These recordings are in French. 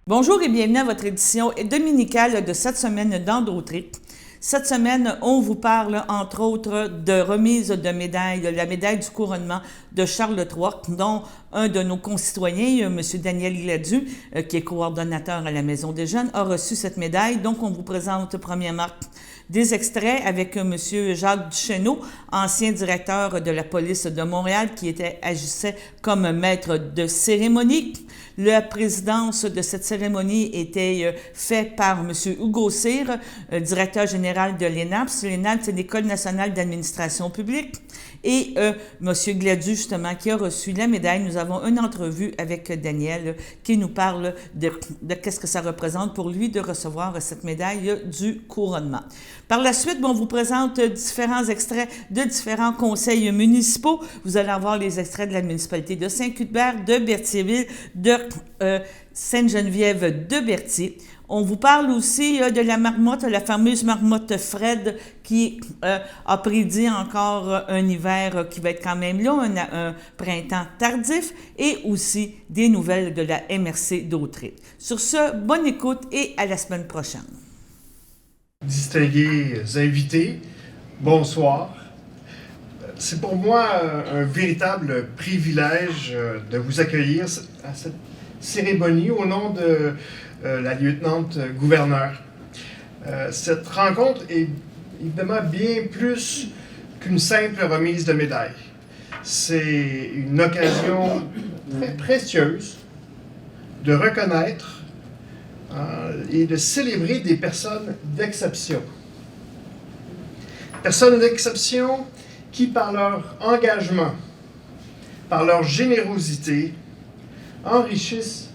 Bonjour et bienvenue à votre édition dominicale de cette semaine dans Dautré. Cette semaine, on vous parle entre autres de remise de médailles, la médaille du couronnement de Charles III, dont un de nos concitoyens, M. Daniel Gladu, qui est coordonnateur à la Maison des Jeunes, a reçu cette médaille. Donc, on vous présente premièrement des extraits avec M. Jacques Duchesneau, ancien directeur de la police de Montréal, qui agissait comme maître de cérémonie. La présidence de cette cérémonie était faite par M. Hugo Cyr, directeur général de l'ENAPS. L'ENAPS, c'est l'École nationale d'administration publique. Et M. Gladu, justement, qui a reçu la médaille. Nous avons une entrevue avec Daniel qui nous parle de qu'est-ce que ça représente pour lui de recevoir cette médaille du couronnement. Par la suite, on vous présente différents extraits de différents conseils municipaux. Vous allez avoir les extraits de la municipalité de Saint-Cuthbert, de Berthierville, de Sainte-Geneviève de Berthier. On vous parle aussi de la marmotte, la fameuse marmotte Fred qui a prédit encore un hiver qui va être quand même là, un printemps tardif, et aussi des nouvelles de la MRC d'Autré. Sur ce, bonne écoute et à la semaine prochaine. Distingués invités, bonsoir. C'est pour moi un véritable privilège de vous accueillir à cette cérémonie au nom de la lieutenant-gouverneur. Cette rencontre est évidemment bien plus qu'une simple remise de médaille. C'est une occasion très précieuse de reconnaître et de célébrer des personnes d'exception. Personnes d'exception qui, par leur engagement, par leur générosité, enrichissent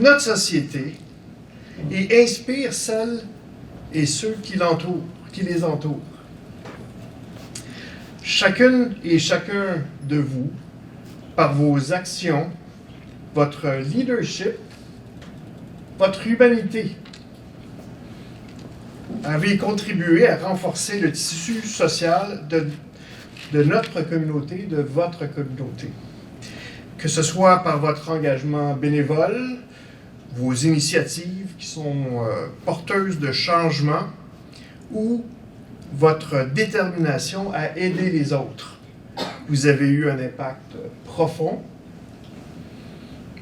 notre société et inspirent celles et ceux qui les entourent. Chacune et chacun de vous, par vos actions, votre leadership, votre humanité, avez contribué à renforcer le tissu social de notre communauté, de votre communauté. Que ce soit par votre engagement bénévole, vos initiatives qui sont porteuses de changement, ou votre détermination à aider les autres. Vous avez eu un impact profond,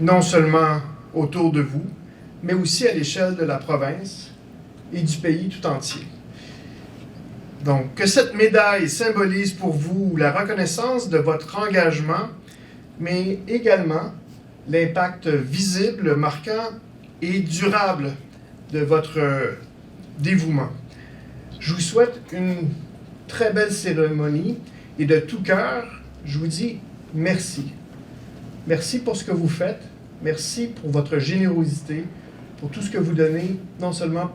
non seulement autour de vous, mais aussi à l'échelle de la province et du pays tout entier. Donc, que cette médaille symbolise pour vous la reconnaissance de votre engagement, mais également l'impact visible, marquant et durable de votre dévouement. Je vous souhaite une très belle cérémonie et de tout cœur, je vous dis merci. Merci pour ce que vous faites, merci pour votre générosité, pour tout ce que vous donnez, non seulement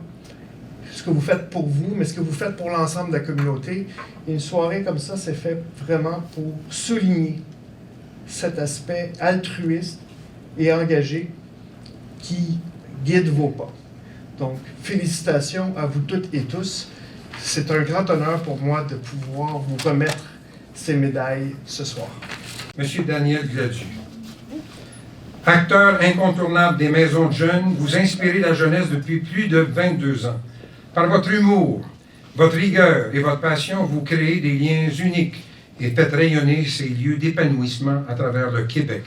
ce que vous faites pour vous, mais ce que vous faites pour l'ensemble de la communauté. Et une soirée comme ça, c'est fait vraiment pour souligner cet aspect altruiste et engagé qui guide vos pas. Donc, félicitations à vous toutes et tous. C'est un grand honneur pour moi de pouvoir vous remettre ces médailles ce soir. Monsieur Daniel Gladu, acteur incontournable des maisons de jeunes, vous inspirez la jeunesse depuis plus de 22 ans. Par votre humour, votre rigueur et votre passion, vous créez des liens uniques et faites rayonner ces lieux d'épanouissement à travers le Québec.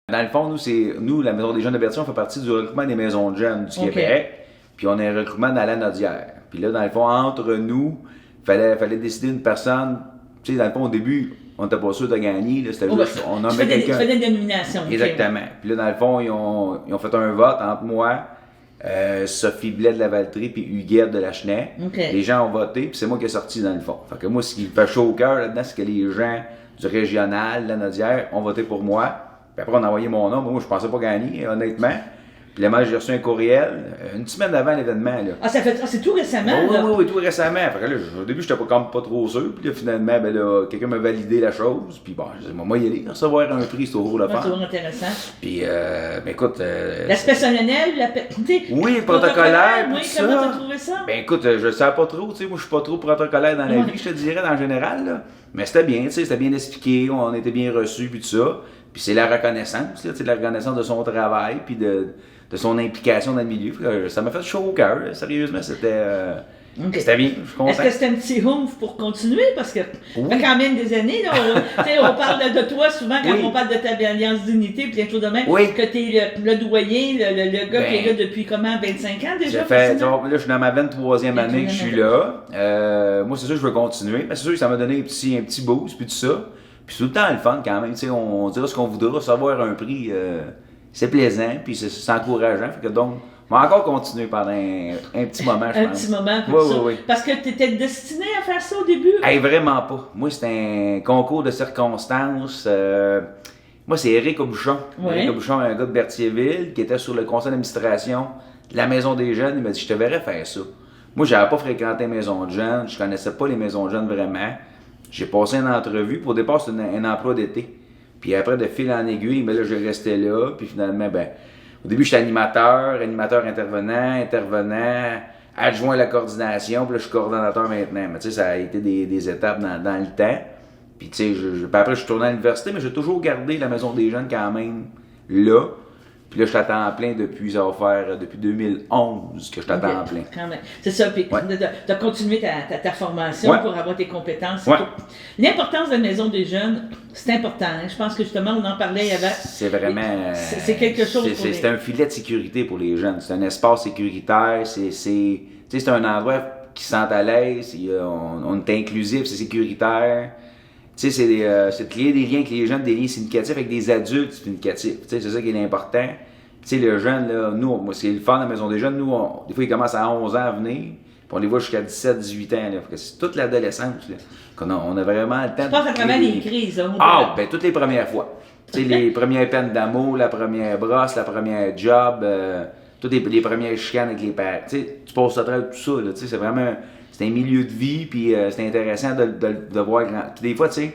Dans le fond, nous, la Maison des Jeunes de Berthier, on fait partie du regroupement des maisons de jeunes du Québec. Puis on est un regroupement dans la Nodière. Puis là, dans le fond, entre nous, fallait décider une personne. Tu sais, dans le fond, au début, on n'était pas sûr de gagner. Là, c'était juste, on nommait quelqu'un. Tu faisais des nominations. Exactement. Puis là, dans le fond, ils ont fait un vote entre moi, Sophie Blais de la Valtrie puis Huguette de la Chenay. Les gens ont voté, puis c'est moi qui ai sorti dans le fond. Fait que moi, ce qui me fait chaud au cœur là-dedans, c'est que les gens du régional, la Nodière, ont voté pour moi. Puis après, on a envoyé mon nom. Moi, je pensais pas gagner, honnêtement. Puis là, moi, j'ai reçu un courriel une semaine avant l'événement. Là. Ah, c'est tout récemment, Oui, là? oui, tout récemment. Fait que là, au début, j'étais comme pas trop sûr. Puis là, finalement, ben là, quelqu'un m'a validé la chose. Puis bon, je dis, moi, y aller, recevoir un prix, c'est toujours le Ouais, fun. c'est toujours intéressant. Puis, ben écoute... L'aspect solennel, oui, protocolaire, oui, tout comment ça. t'as trouvé ça? Ben écoute, je sais pas trop, tu sais, moi je suis pas trop protocolaire dans la vie, je te dirais, en général, là. Mais c'était bien, tu sais, c'était bien expliqué, on était bien reçus, puis tout ça. Puis c'est la reconnaissance, là, tu sais, la reconnaissance de son travail, puis de son implication dans le milieu. Ça m'a fait chaud au cœur, là. Sérieusement, c'était bien, je suis content. Est-ce que c'était un petit oomph pour continuer? Parce que ça fait quand même des années, là, on parle de toi souvent quand on parle de ta alliance d'unité, puis tout de même, que tu es le doyen, le gars qui est là depuis comment, 25 ans déjà? Là, je suis dans ma 23e année que je suis là. Moi, c'est sûr que je veux continuer. Mais c'est sûr que ça m'a donné un petit boost, puis tout ça. Puis tout le temps le fun quand même. On dira ce qu'on voudra, recevoir un prix, c'est plaisant, puis c'est encourageant. Fait que donc, on va encore continuer pendant un petit moment, je pense. Un petit moment, oui. Parce que tu étais destiné à faire ça au début? Hey, vraiment pas. Moi, c'était un concours de circonstances. Moi, c'est Éric Aubuchon. Éric Aubuchon, un gars de Berthierville, qui était sur le conseil d'administration de la Maison des Jeunes. Il m'a dit, je te verrais faire ça. Moi, j'avais pas fréquenté Maison de Jeunes. Je connaissais pas les Maisons de Jeunes vraiment. J'ai passé une entrevue. Puis au départ, c'était un emploi d'été. Puis après, de fil en aiguille, ben là, je restais là. Puis finalement, au début, j'étais animateur intervenant, adjoint à la coordination, puis là, je suis coordonnateur maintenant. Mais tu sais, ça a été des étapes dans le temps. Puis tu sais, puis après, je suis tourné à l'université, mais j'ai toujours gardé la Maison des Jeunes quand même là. Puis là, je t'attends en plein depuis 2011 que je t'attends en plein. Quand même. C'est ça, puis tu as continué ta formation pour avoir tes compétences. L'importance de la Maison des Jeunes, c'est important. Hein? Je pense que justement, on en parlait avant. C'est vraiment... C'est quelque chose pour c'est un filet de sécurité pour les jeunes. C'est un espace sécuritaire. C'est un endroit qui se sent à l'aise. On est inclusif, c'est sécuritaire. Tu sais, c'est de créer des liens avec les jeunes, des liens significatifs avec des adultes significatifs. Tu sais, c'est ça qui est important. Tu sais, le jeune, là, nous, moi, c'est le fun de la Maison des Jeunes. Nous, des fois, ils commencent à 11 ans à venir, puis on les voit jusqu'à 17, 18 ans. Là. C'est toute l'adolescence. Là. On a vraiment le temps de... Tu passes à travers les crises. Ben, toutes les premières fois. Tu sais, les premières peines d'amour, la première brosse, la première job, toutes les premières chicanes avec les pères. Tu sais, tu passes à travers tout ça. Là, tu sais, c'est vraiment... C'est un milieu de vie, puis c'est intéressant de voir. Puis des fois, tu sais,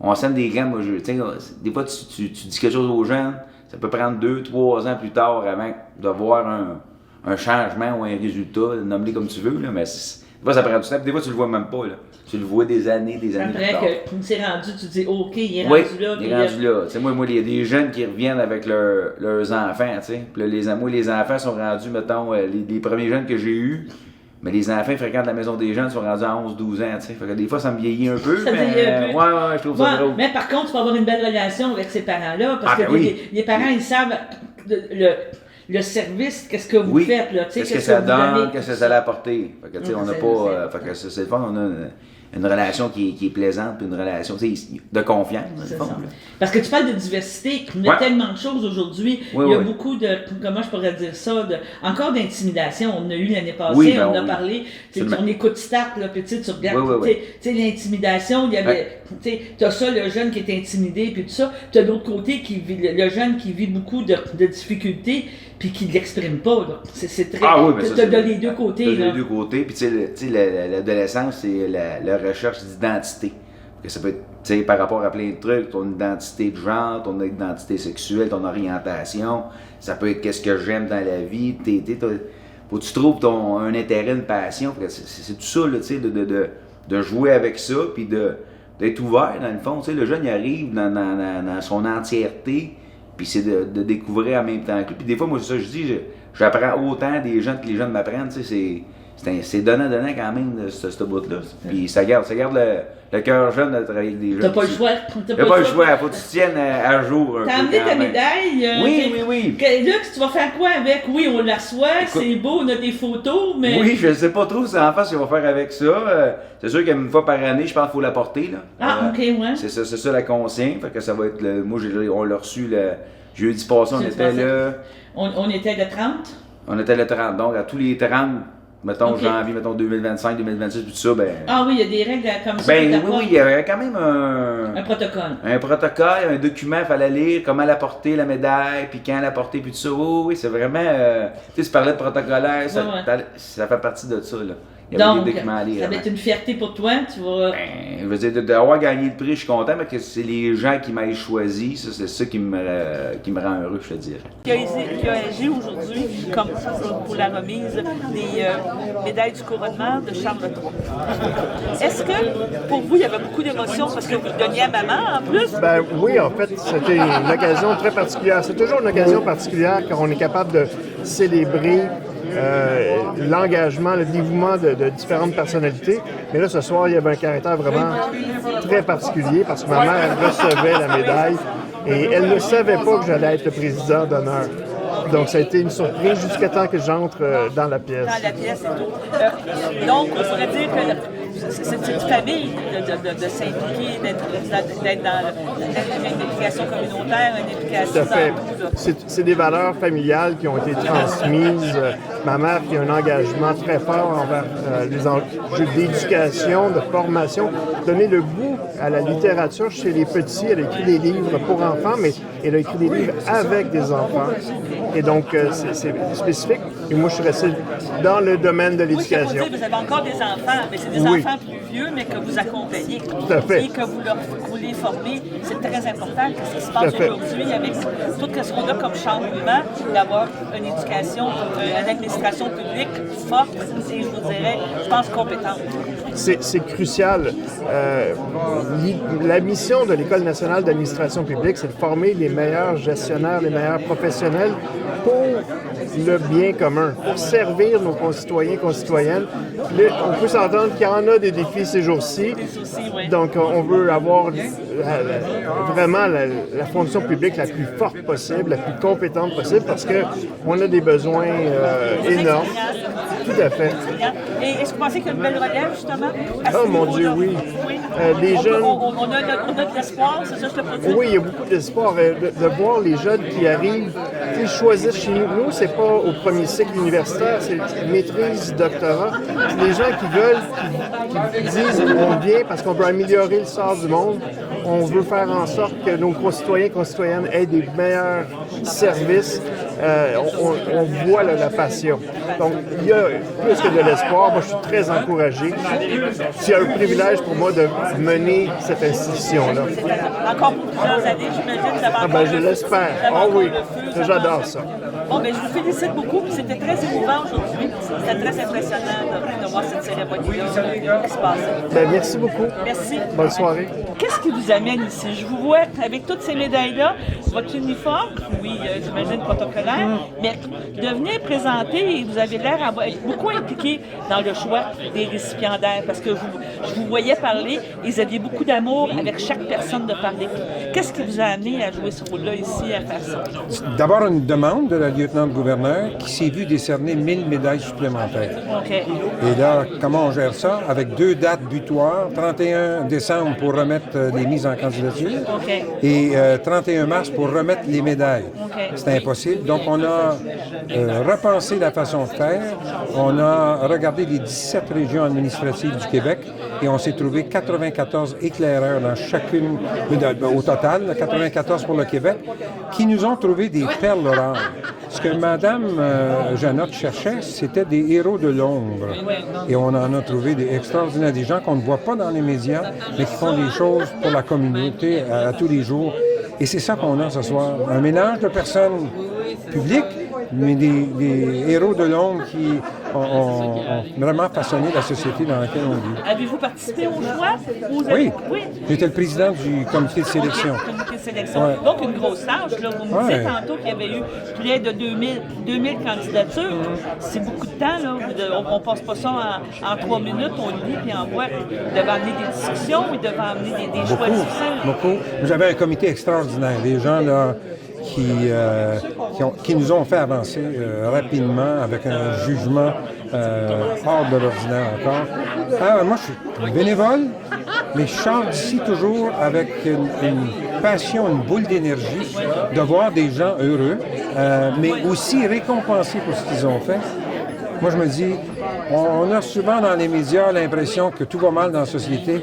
on sème des graines. Moi, tu sais, des fois, tu dis quelque chose aux jeunes, ça peut prendre 2, 3 ans plus tard avant de voir un changement ou un résultat, nomme-le comme tu veux, là, mais des fois, ça prend du temps, puis des fois, tu le vois même pas, là. Tu le vois des années plus tard. Après que tu t'es rendu, tu dis, OK, il est rendu là. Il est rendu là. Tu sais, moi, il y a des jeunes qui reviennent avec leurs enfants, tu sais. Puis là, moi, les enfants sont rendus, mettons, les premiers jeunes que j'ai eus. Mais les enfants fréquentent la Maison des Jeunes sont rendus à 11-12 ans, tu sais. Fait que des fois, ça me vieillit un peu, ça vieillit un peu. Ouais, je trouve ça drôle. Mais par contre, tu peux avoir une belle relation avec ces parents-là, parce que les parents, ils savent le service, qu'est-ce que vous faites, là, tu sais. Qu'est-ce que ça donne, qu'est-ce que ça a apporté. Fait que, tu sais, on n'a pas... fait que c'est le fun, on a une relation qui est plaisante, puis une relation de confiance, dans le fond. Parce que tu parles de diversité, il y a tellement de choses aujourd'hui. Il y a beaucoup de, comment je pourrais dire ça, encore d'intimidation. On a eu l'année passée, on a parlé, on écoute Start, là, puis tu regardes, tu sais, l'intimidation, il y avait, tu as ça, le jeune qui est intimidé, puis tout ça. Tu as de l'autre côté le jeune qui vit beaucoup de difficultés, puis qui ne l'exprime pas. C'est très... tu as les deux côtés. Tu as les deux côtés, puis tu sais, l'adolescence, c'est la recherche d'identité. Ça peut être par rapport à plein de trucs, ton identité de genre, ton identité sexuelle, ton orientation. Ça peut être qu'est-ce que j'aime dans la vie. Faut que tu trouves un intérêt, une passion. C'est tout ça, là, de jouer avec ça, puis d'être ouvert dans le fond. Le jeune, il arrive dans son entièreté, puis c'est de découvrir en même temps que lui. Puis des fois, moi, c'est ça que je dis, j'apprends autant des gens que les jeunes m'apprennent. C'est donnant-donnant quand même, ce bout-là. Puis ça garde le cœur jeune de travailler avec des jeunes. T'as pas le choix. T'as pas le choix. Faut que tu te tiennes à jour. T'as amené ta médaille. Oui. Là, tu vas faire quoi avec? Oui, on la reçoit, c'est beau, on a des photos, mais... Oui, je sais pas trop en face ce qu'on va faire avec ça. C'est sûr qu'une fois par année, je pense qu'il faut la porter. Là. OK, ouais. C'est ça la consigne. Fait que ça va être moi, on l'a reçu le jeudi passé, on était là. On était le 30? On était le 30. Donc, à tous les 30 mettons Ok. janvier, mettons 2025, 2026, tout ça, ben... Ah oui, il y a des règles comme ça. Ben d'accord? oui, il y avait quand même Un protocole. un protocole, un document, il fallait lire comment elle a porté la médaille, puis quand elle a porté, puis tout ça. Oui, c'est vraiment... tu sais, tu parlais de protocolaire, ça, Ouais. ça fait partie de ça, là. Il y avait Donc, des documents à lire. ça va avant. être une fierté pour toi. Tu vas... Ben, je veux dire, d'avoir gagné le prix, je suis content, mais que c'est les gens qui m'aient choisi, ça, c'est ça qui me rend heureux, je te dirais. Qui a agi aujourd'hui comme pour la remise des médailles du couronnement de Charles III. Est-ce que pour vous, il y avait beaucoup d'émotions parce que vous le donniez à maman en plus? Ben oui, en fait, c'était une occasion très particulière. C'est toujours une occasion particulière quand on est capable de célébrer l'engagement, le dévouement de différentes personnalités. Mais là, ce soir, il y avait un caractère vraiment très particulier parce que ma mère recevait la médaille et elle ne savait pas que j'allais être le président d'honneur. Donc, ça a été une surprise jusqu'à temps que j'entre dans la pièce. Dans la pièce et tout. Donc, on pourrait dire que c'est une famille de s'impliquer, d'être dans une implication communautaire, une implication Tout à fait. dans tout. Là. C'est des valeurs familiales qui ont été transmises. Ma mère qui a un engagement très fort envers les enjeux d'éducation, de formation, donner le goût à la littérature chez les petits. Elle a écrit des livres pour enfants, mais elle a écrit des livres avec des enfants. Et donc, c'est spécifique. Et moi, je suis resté dans le domaine de Oui, c'est pour l'éducation. dire, vous avez encore des enfants, mais c'est des Oui. enfants plus vieux, mais que vous accompagnez. Tout à fait. Et que vous les formez. C'est très important que ça se Tout à passe fait. aujourd'hui avec tout ce qu'on a comme chamboulement, d'avoir une éducation, une administration publique forte et, je vous dirais, je pense, compétente. C'est crucial. La mission de l'École nationale d'administration publique, c'est de former les meilleurs gestionnaires, les meilleurs professionnels pour le bien commun, pour servir nos concitoyens et concitoyennes. On peut s'entendre qu'il y en a des défis ces jours-ci. Oui. Donc, on veut avoir vraiment la fonction publique la plus forte possible, la plus compétente possible, parce qu'on a des besoins énormes. Tout à fait. Et est-ce que vous pensez qu'il y a une belle relève, justement? À ce Oh mon Dieu, niveau-là? oui. Oui. Les jeunes... On a de l'espoir, c'est ça que je te peux dire? Oui, il y a beaucoup d'espoir de voir les jeunes qui arrivent, qui choisissent chez nous. Nous, c'est pas au premier cycle universitaire, c'est maîtrise, doctorat. C'est les gens qui veulent, qui disent on vient parce qu'on veut améliorer le sort du monde. On veut faire en sorte que nos concitoyens et concitoyennes aient des meilleurs services. On voit là, la passion. Donc, il y a plus que de l'espoir. Moi, je suis très encouragé. C'est un privilège pour moi de mener cette institution-là. Encore pour plusieurs années, j'imagine. Vous avez encore Je le feu. l'espère. Vous avez Ah encore oui, le feu, vous avez j'adore encore- ça. Bon, ben, je vous félicite beaucoup. Puis c'était très émouvant aujourd'hui. C'était très impressionnant de voir cette cérémonie-là qui se passait. Ben, merci beaucoup. Merci. Bonne soirée. Qu'est-ce qui vous amène ici? Je vous vois avec toutes ces médailles-là, votre uniforme, oui, j'imagine protocolaire, mais de venir présenter, et vous avez l'air être beaucoup impliqué dans le choix des récipiendaires, parce que je vous voyais parler, et vous aviez beaucoup d'amour avec chaque personne de parler. Qu'est-ce qui vous a amené à jouer ce rôle-là ici, à faire ça? D'abord, une demande de la lieutenant-gouverneur qui s'est vue décerner 1000 médailles supplémentaires. OK. Et là, comment on gère ça? Avec 2 dates butoirs, 31 décembre pour remettre les mises en candidature OK. et 31 mars pour remettre les médailles. OK. C'était impossible. Donc, on a repensé la façon de faire. On a regardé les 17 régions administratives du Québec et on s'est trouvé 94 éclaireurs dans chacune, au total, 94 pour le Québec, qui nous ont trouvé des perles rares. Ce que Mme Janotte cherchait, c'était des héros de l'ombre. Et on en a trouvé des extraordinaires, des gens qu'on ne voit pas dans les médias, mais qui font des choses pour la communauté à tous les jours. Et c'est ça qu'on a ce soir. Un mélange de personnes publiques, mais des héros de l'ombre qui ont vraiment façonné la société dans laquelle on vit. Avez-vous participé au choix? Ou vous avez- Oui, Oui. j'étais le président du comité de sélection. OK, comité de sélection. Ouais. Donc, une grosse tâche. Là. Vous me Ouais. disiez tantôt qu'il y avait eu près de 2000 candidatures. C'est beaucoup de temps. Là. On ne passe pas ça en 3 minutes, on lit puis on voit. Il devait amener des discussions, il devait amener des choix difficiles. Beaucoup. Vous avez un comité extraordinaire. Des gens là qui nous ont fait avancer rapidement avec un jugement hors de l'ordinaire encore. Alors, moi, je suis bénévole, mais je sors d'ici toujours avec une passion, une boule d'énergie de voir des gens heureux, mais aussi récompensés pour ce qu'ils ont fait. Moi, je me dis, on a souvent dans les médias l'impression que tout va mal dans la société.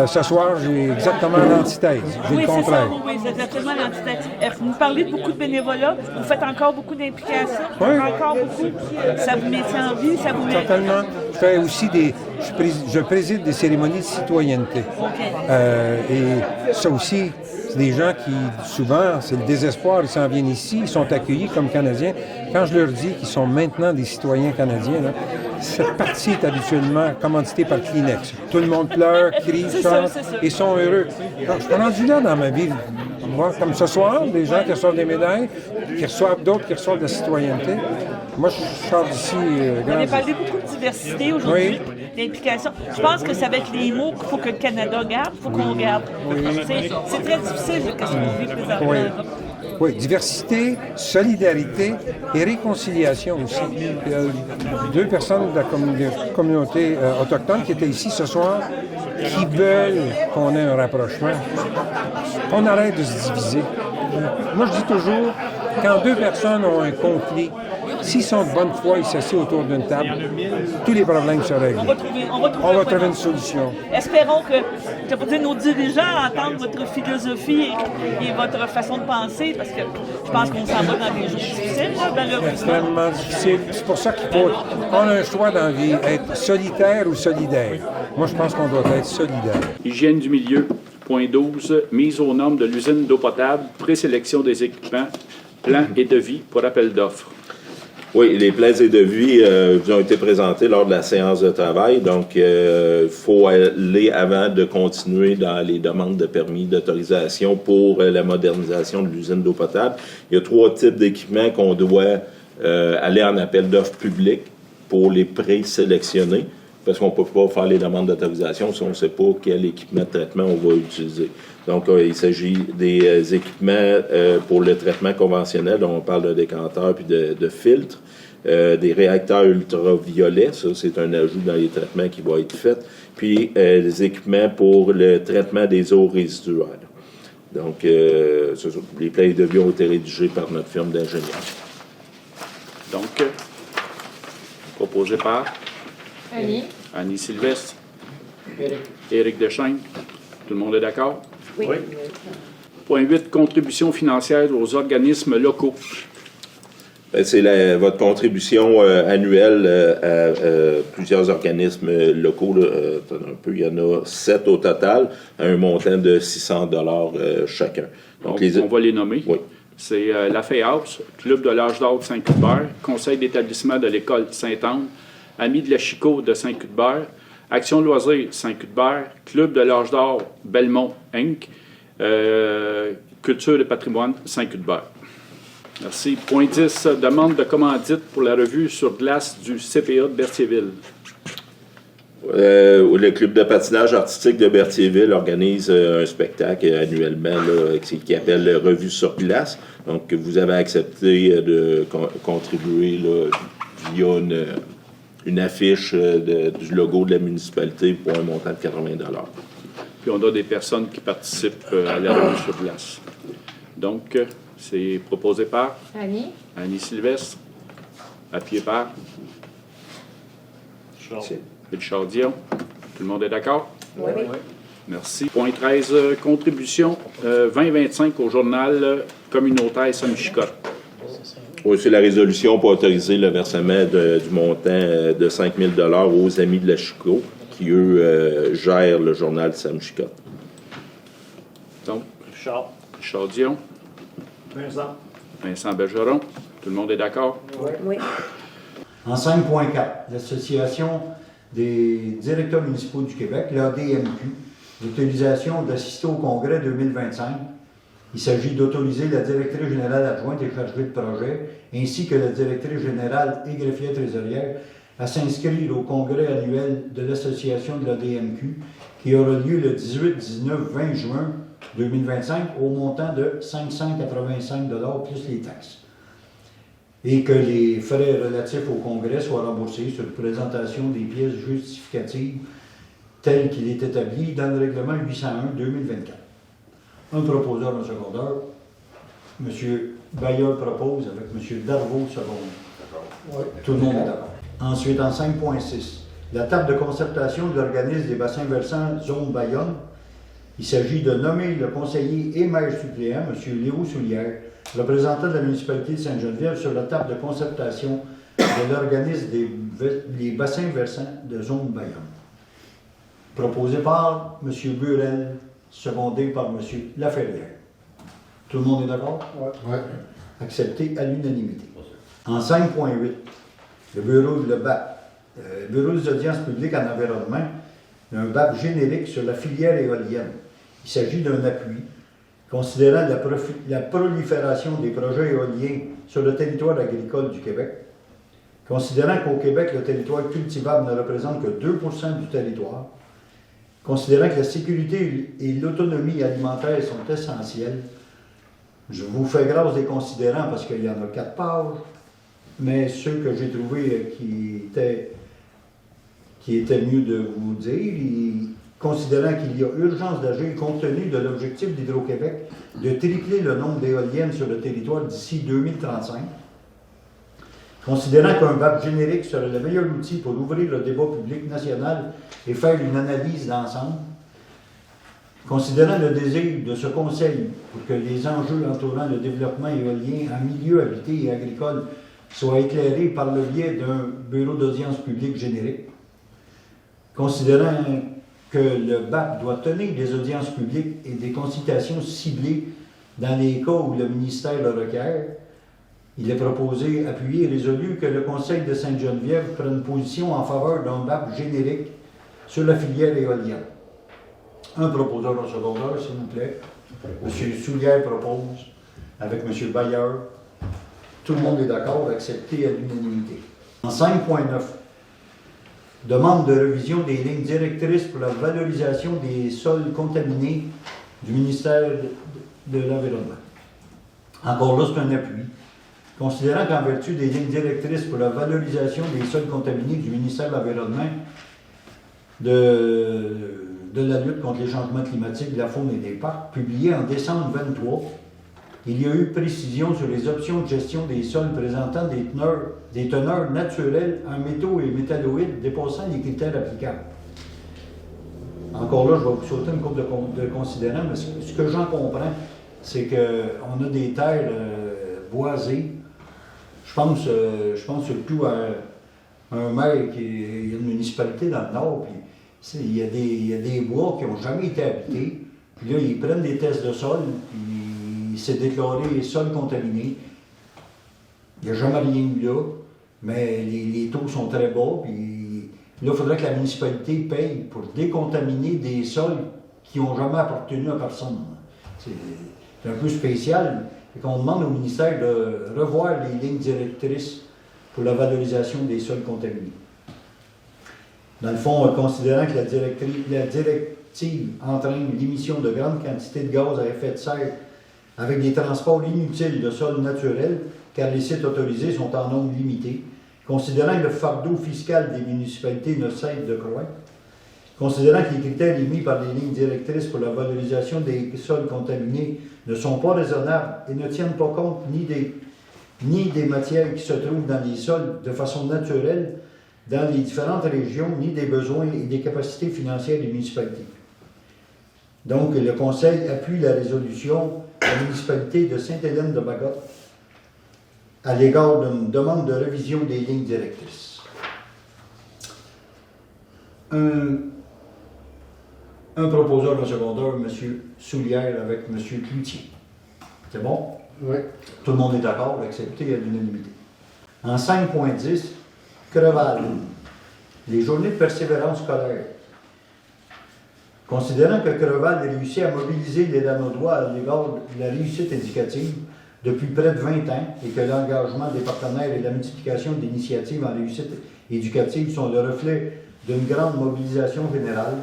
Ce soir, j'ai exactement l'antithèse. J'ai le contraire. Oui, c'est exactement l'antithèse. Vous nous parlez de beaucoup de bénévolat, vous faites encore beaucoup d'implications, Oui. Encore beaucoup. Ça vous met en vie, ça vous met... Certainement. Je fais aussi je préside des cérémonies de citoyenneté. Et ça aussi, c'est des gens qui, souvent, c'est le désespoir, ils s'en viennent ici, ils sont accueillis comme Canadiens. Quand je leur dis qu'ils sont maintenant des citoyens canadiens, là, cette partie est habituellement commanditée par Kleenex. Tout le monde pleure, crie, chante et sont heureux. Alors, je suis rendu là dans ma vie, moi, comme ce soir, des gens qui reçoivent des médailles, qui reçoivent d'autres qui reçoivent de la citoyenneté. Moi, je sors d'ici On a parlé beaucoup de diversité aujourd'hui, d'implication. Je pense que c'est avec les mots qu'il faut que le Canada garde, il faut qu'on garde. C'est très difficile ce qu'on vit présentement. Oui, diversité, solidarité et réconciliation aussi. Il y a 2 personnes de la communauté autochtone qui étaient ici ce soir qui veulent qu'on ait un rapprochement. On arrête de se diviser. Moi, je dis toujours, quand 2 personnes ont un conflit, s'ils sont de bonne foi, ils s'assiedent autour d'une table, tous les problèmes se règlent. On va trouver une solution. Espérons que nos dirigeants entendent votre philosophie et votre façon de penser, parce que je pense qu'on s'en va dans des jours difficiles, malheureusement. Extrêmement difficile. C'est pour ça qu'il faut... On a un choix dans la vie, être solitaire ou solidaire. Moi, je pense qu'on doit être solidaire. Hygiène du milieu. Point 12. Mise aux normes de l'usine d'eau potable. Présélection des équipements. Plan et devis pour appel d'offres. Oui, les plans et devis vous ont été présentés lors de la séance de travail. Donc, il faut aller avant de continuer dans les demandes de permis d'autorisation pour la modernisation de l'usine d'eau potable. Il y a 3 types d'équipements qu'on doit aller en appel d'offres public pour les présélectionner, parce qu'on ne peut pas faire les demandes d'autorisation si on ne sait pas quel équipement de traitement on va utiliser. Donc, il s'agit des équipements pour le traitement conventionnel, dont on parle de décanteurs puis de filtres, des réacteurs ultraviolets, ça c'est un ajout dans les traitements qui va être fait, puis des équipements pour le traitement des eaux résiduaires. Donc, les plans et devis ont été rédigés par notre firme d'ingénieurs. Donc, proposé par Annie Sylvestre, Éric Deschênes. Tout le monde est d'accord? Oui. Point 8, contribution financière aux organismes locaux. C'est votre contribution annuelle à plusieurs organismes locaux. Il y en a 7 au total, à un montant de 600 $ chacun. Donc, on va les nommer. Oui. C'est la FEAPS, Club de l'âge d'or de Saint-Cuthbert, Conseil d'établissement de l'école de Sainte-Anne, Amis de la Chicot de Saint-Cuthbert, Action Loisirs Saint-Cuthbert, Club de l'âge d'or Belmont Inc., Culture et patrimoine Saint-Cuthbert. Merci. Point 10, demande de commandite pour la revue sur glace du CPA de Berthierville. Le club de patinage artistique de Berthierville organise un spectacle annuellement là, qui appelle Revue sur glace. Donc, vous avez accepté de contribuer là, via une affiche du logo de la municipalité pour un montant de 80 $. Puis on a des personnes qui participent à la revue sur glace. Donc, c'est proposé par Annie Sylvestre, appuyé par Richard Dion. Tout le monde est d'accord? Oui. Merci. Point 13, contribution 2025 au journal communautaire Saint-Michicotte. Oui, c'est la résolution pour autoriser le versement du montant de 5 000 $ aux Amis de la Chicot, qui, eux, gèrent le journal Saint-Michicotte. Donc, Richard Dion. Vincent Bergeron. Tout le monde est d'accord? Oui. En 5.4, l'Association des directeurs municipaux du Québec, l'ADMQ, l'autorisation d'assister au Congrès 2025. Il s'agit d'autoriser la directrice générale adjointe et chargée de projet, ainsi que la directrice générale et greffière trésorière, à s'inscrire au Congrès annuel de l'Association de l'ADMQ, qui aura lieu le 18, 19, 20 juin 2025, au montant de 585 $ plus les taxes. Et que les frais relatifs au Congrès soient remboursés sur présentation des pièces justificatives tel qu'il est établi dans le règlement 801-2024. Un proposeur, un secondeur. M. Bayer propose avec M. Darvaux, second. Tout le monde est d'accord. Ensuite, en 5.6, la table de concertation de l'organisme des bassins versants zone Bayonne. Il s'agit de nommer le conseiller et maire suppléant, M. Léo Soulière, représentant de la municipalité de Sainte-Geneviève, sur la table de concertation de l'organisme des bassins versants de zone Bayonne. Proposé par M. Burel, secondé par M. Laferrière. Tout le monde est d'accord? Oui. Accepté à l'unanimité. En 5.8, le bureau de Bureau des audiences publiques en environnement, un BAP générique sur la filière éolienne. Il s'agit d'un appui considérant la prolifération des projets éoliens sur le territoire agricole du Québec, considérant qu'au Québec, le territoire cultivable ne représente que 2% du territoire, considérant que la sécurité et l'autonomie alimentaire sont essentielles. Je vous fais grâce des considérants parce qu'il y en a 4 pages, mais ceux que j'ai trouvés qui était mieux de vous dire, considérant qu'il y a urgence d'agir compte tenu de l'objectif d'Hydro-Québec de tripler le nombre d'éoliennes sur le territoire d'ici 2035, considérant qu'un BAP générique serait le meilleur outil pour ouvrir le débat public national et faire une analyse d'ensemble, considérant le désir de ce Conseil pour que les enjeux entourant le développement éolien en milieu habité et agricole soient éclairés par le biais d'un bureau d'audience publique générique, considérant que le BAP doit tenir des audiences publiques et des consultations ciblées dans les cas où le ministère le requiert, il est proposé, appuyé et résolu que le Conseil de Sainte-Geneviève prenne position en faveur d'un BAP générique sur la filière éolienne. Un proposeur en secondaire, s'il vous plaît. M. Soulière propose, avec M. Bayard. Tout le monde est d'accord, accepté à l'unanimité. En 5.9, demande de révision des lignes directrices pour la valorisation des sols contaminés du ministère de l'Environnement. Encore là, c'est un appui. Considérant qu'en vertu des lignes directrices pour la valorisation des sols contaminés du ministère de l'Environnement, de la lutte contre les changements climatiques, de la faune et des parcs, publié en décembre 23, il y a eu précision sur les options de gestion des sols présentant des teneurs naturelles en métaux et métalloïdes dépassant les critères applicables. Encore là, je vais vous sauter une couple de considérants, mais ce que j'en comprends, c'est qu'on a des terres boisées. Je pense surtout à un maire il y a une municipalité dans le Nord, puis il y a des bois qui n'ont jamais été habités. Puis là, ils prennent des tests de sol, puis il s'est déclaré sol contaminé. Il n'y a jamais rien eu là, mais les taux sont très bas. Puis là, il faudrait que la municipalité paye pour décontaminer des sols qui n'ont jamais appartenu à personne. C'est un peu spécial. Et qu'on demande au ministère de revoir les lignes directrices pour la valorisation des sols contaminés. Dans le fond, considérant que la directive entraîne l'émission de grandes quantités de gaz à effet de serre avec des transports inutiles de sols naturels, car les sites autorisés sont en nombre limité, considérant que le fardeau fiscal des municipalités ne cesse de croître, considérant que les critères émis par les lignes directrices pour la valorisation des sols contaminés ne sont pas raisonnables et ne tiennent pas compte ni des matières qui se trouvent dans les sols de façon naturelle dans les différentes régions, ni des besoins et des capacités financières des municipalités. Donc, le Conseil appuie la résolution de la municipalité de Sainte-Hélène-de-Bagotte à l'égard d'une demande de révision des lignes directrices. Un proposeur de secondaire, M. Soulière, avec M. Cloutier. C'est bon? Oui. Tout le monde est d'accord, accepté à l'unanimité. En 5.10, Creval, les journées de persévérance scolaire. Considérant que Creval a réussi à mobiliser les Lanaudois à l'égard de la réussite éducative depuis près de 20 ans et que l'engagement des partenaires et la multiplication d'initiatives en réussite éducative sont le reflet d'une grande mobilisation générale,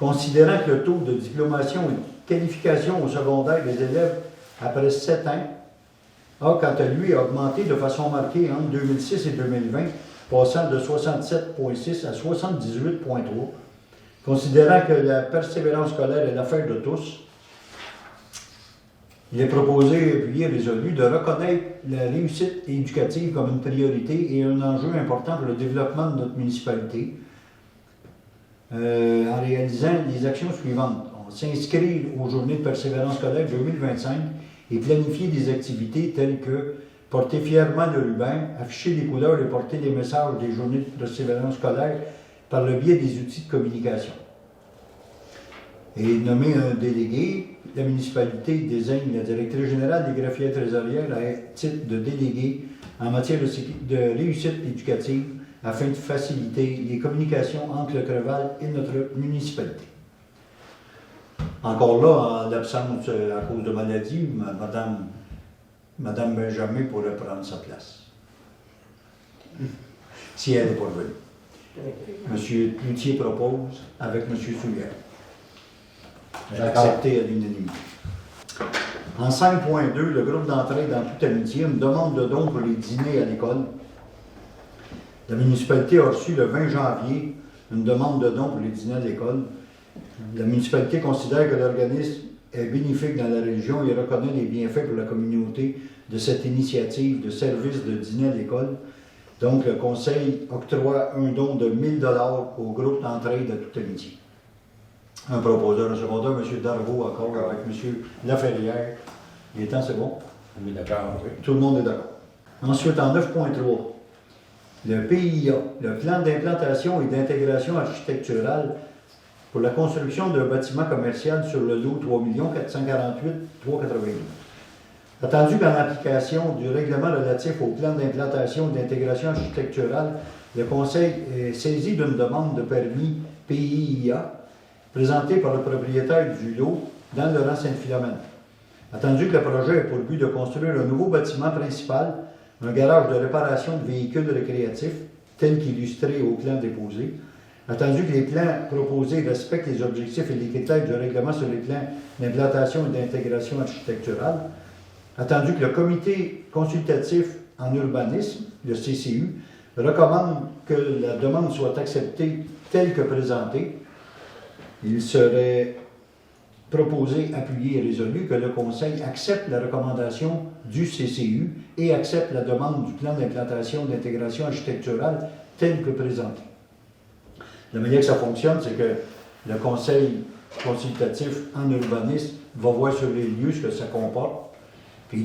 considérant que le taux de diplomation et de qualification au secondaire des élèves après 7 ans a, quant à lui, augmenté de façon marquée entre 2006 et 2020, passant de 67,6 à 78,3, considérant que la persévérance scolaire est l'affaire de tous, il est proposé et appuyé et résolu de reconnaître la réussite éducative comme une priorité et un enjeu important pour le développement de notre municipalité en réalisant les actions suivantes. On s'inscrire aux journées de persévérance scolaire 2025 et planifier des activités telles que porter fièrement le ruban, afficher les couleurs et porter les messages des journées de persévérance scolaire par le biais des outils de communication. Et nommer un délégué, la municipalité désigne la directrice générale des greffiers trésorières à titre de délégué en matière de réussite éducative afin de faciliter les communications entre le Creval et notre municipalité. Encore là, en l'absence à cause de maladie, Madame Benjamin pourrait prendre sa place. Si elle n'est pas revenue. Monsieur Cloutier propose avec Monsieur Soulière. Accepté à l'unanimité. En 5.2, le groupe d'entraide en toute amitié, une demande de dons pour les dîners à l'école. La municipalité a reçu le 20 janvier une demande de dons pour les dîners à l'école. La municipalité considère que l'organisme est bénéfique dans la région et reconnaît les bienfaits pour la communauté de cette initiative de service de dîner à l'école. Donc, le conseil octroie un don de 1 000 $ au groupe d'entraide à toute amitié. Un proposeur, un secondaire, M. Darvaux encore avec M. Laferrière. Il est temps, c'est bon? On est d'accord, oui. Tout le monde est d'accord. Ensuite, en 9.3, le PIA, le plan d'implantation et d'intégration architecturale pour la construction d'un bâtiment commercial sur le lot 3 448 392. Attendu qu'en application du règlement relatif au plan d'implantation et d'intégration architecturale, le Conseil est saisi d'une demande de permis PIA présentée par le propriétaire du lot dans Laurent Sainte-Philomène. Attendu que le projet a pour but de construire un nouveau bâtiment principal, un garage de réparation de véhicules récréatifs, tel qu'illustré au plan déposé, attendu que les plans proposés respectent les objectifs et les critères du règlement sur les plans d'implantation et d'intégration architecturale, attendu que le comité consultatif en urbanisme, le CCU, recommande que la demande soit acceptée telle que présentée, il serait proposé, appuyé et résolu que le Conseil accepte la recommandation du CCU et accepte la demande du plan d'implantation d'intégration architecturale telle que présentée. La manière que ça fonctionne, c'est que le Conseil consultatif en urbanisme va voir sur les lieux ce que ça comporte, puis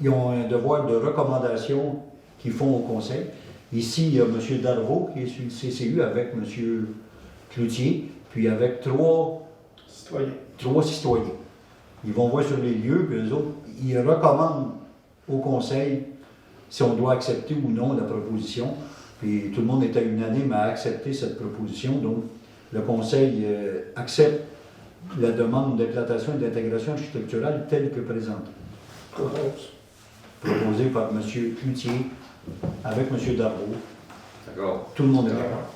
ils ont un devoir de recommandation qu'ils font au Conseil. Ici, il y a M. Darvaux qui est sur le CCU avec M. Cloutier, puis avec trois citoyens. Ils vont voir sur les lieux, puis eux autres, ils recommandent au Conseil si on doit accepter ou non la proposition. Puis tout le monde était unanime à accepter cette proposition. Donc, le Conseil accepte la demande d'implantation et d'intégration architecturale telle que présentée. Proposée par M. Cloutier avec M. Darvaux. D'accord. Tout le monde est d'accord.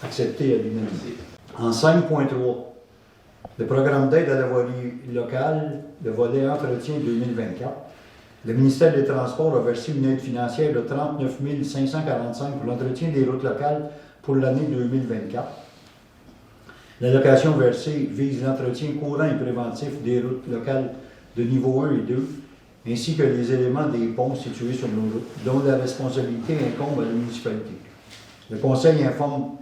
Accepté à l'unanimité. En 5.3, le programme d'aide à la voirie locale, le volet entretien 2024, le ministère des Transports a versé une aide financière de 39 545 pour l'entretien des routes locales pour l'année 2024. L'allocation versée vise l'entretien courant et préventif des routes locales de niveau 1 et 2, ainsi que les éléments des ponts situés sur nos routes, dont la responsabilité incombe à la municipalité. Le Conseil informe.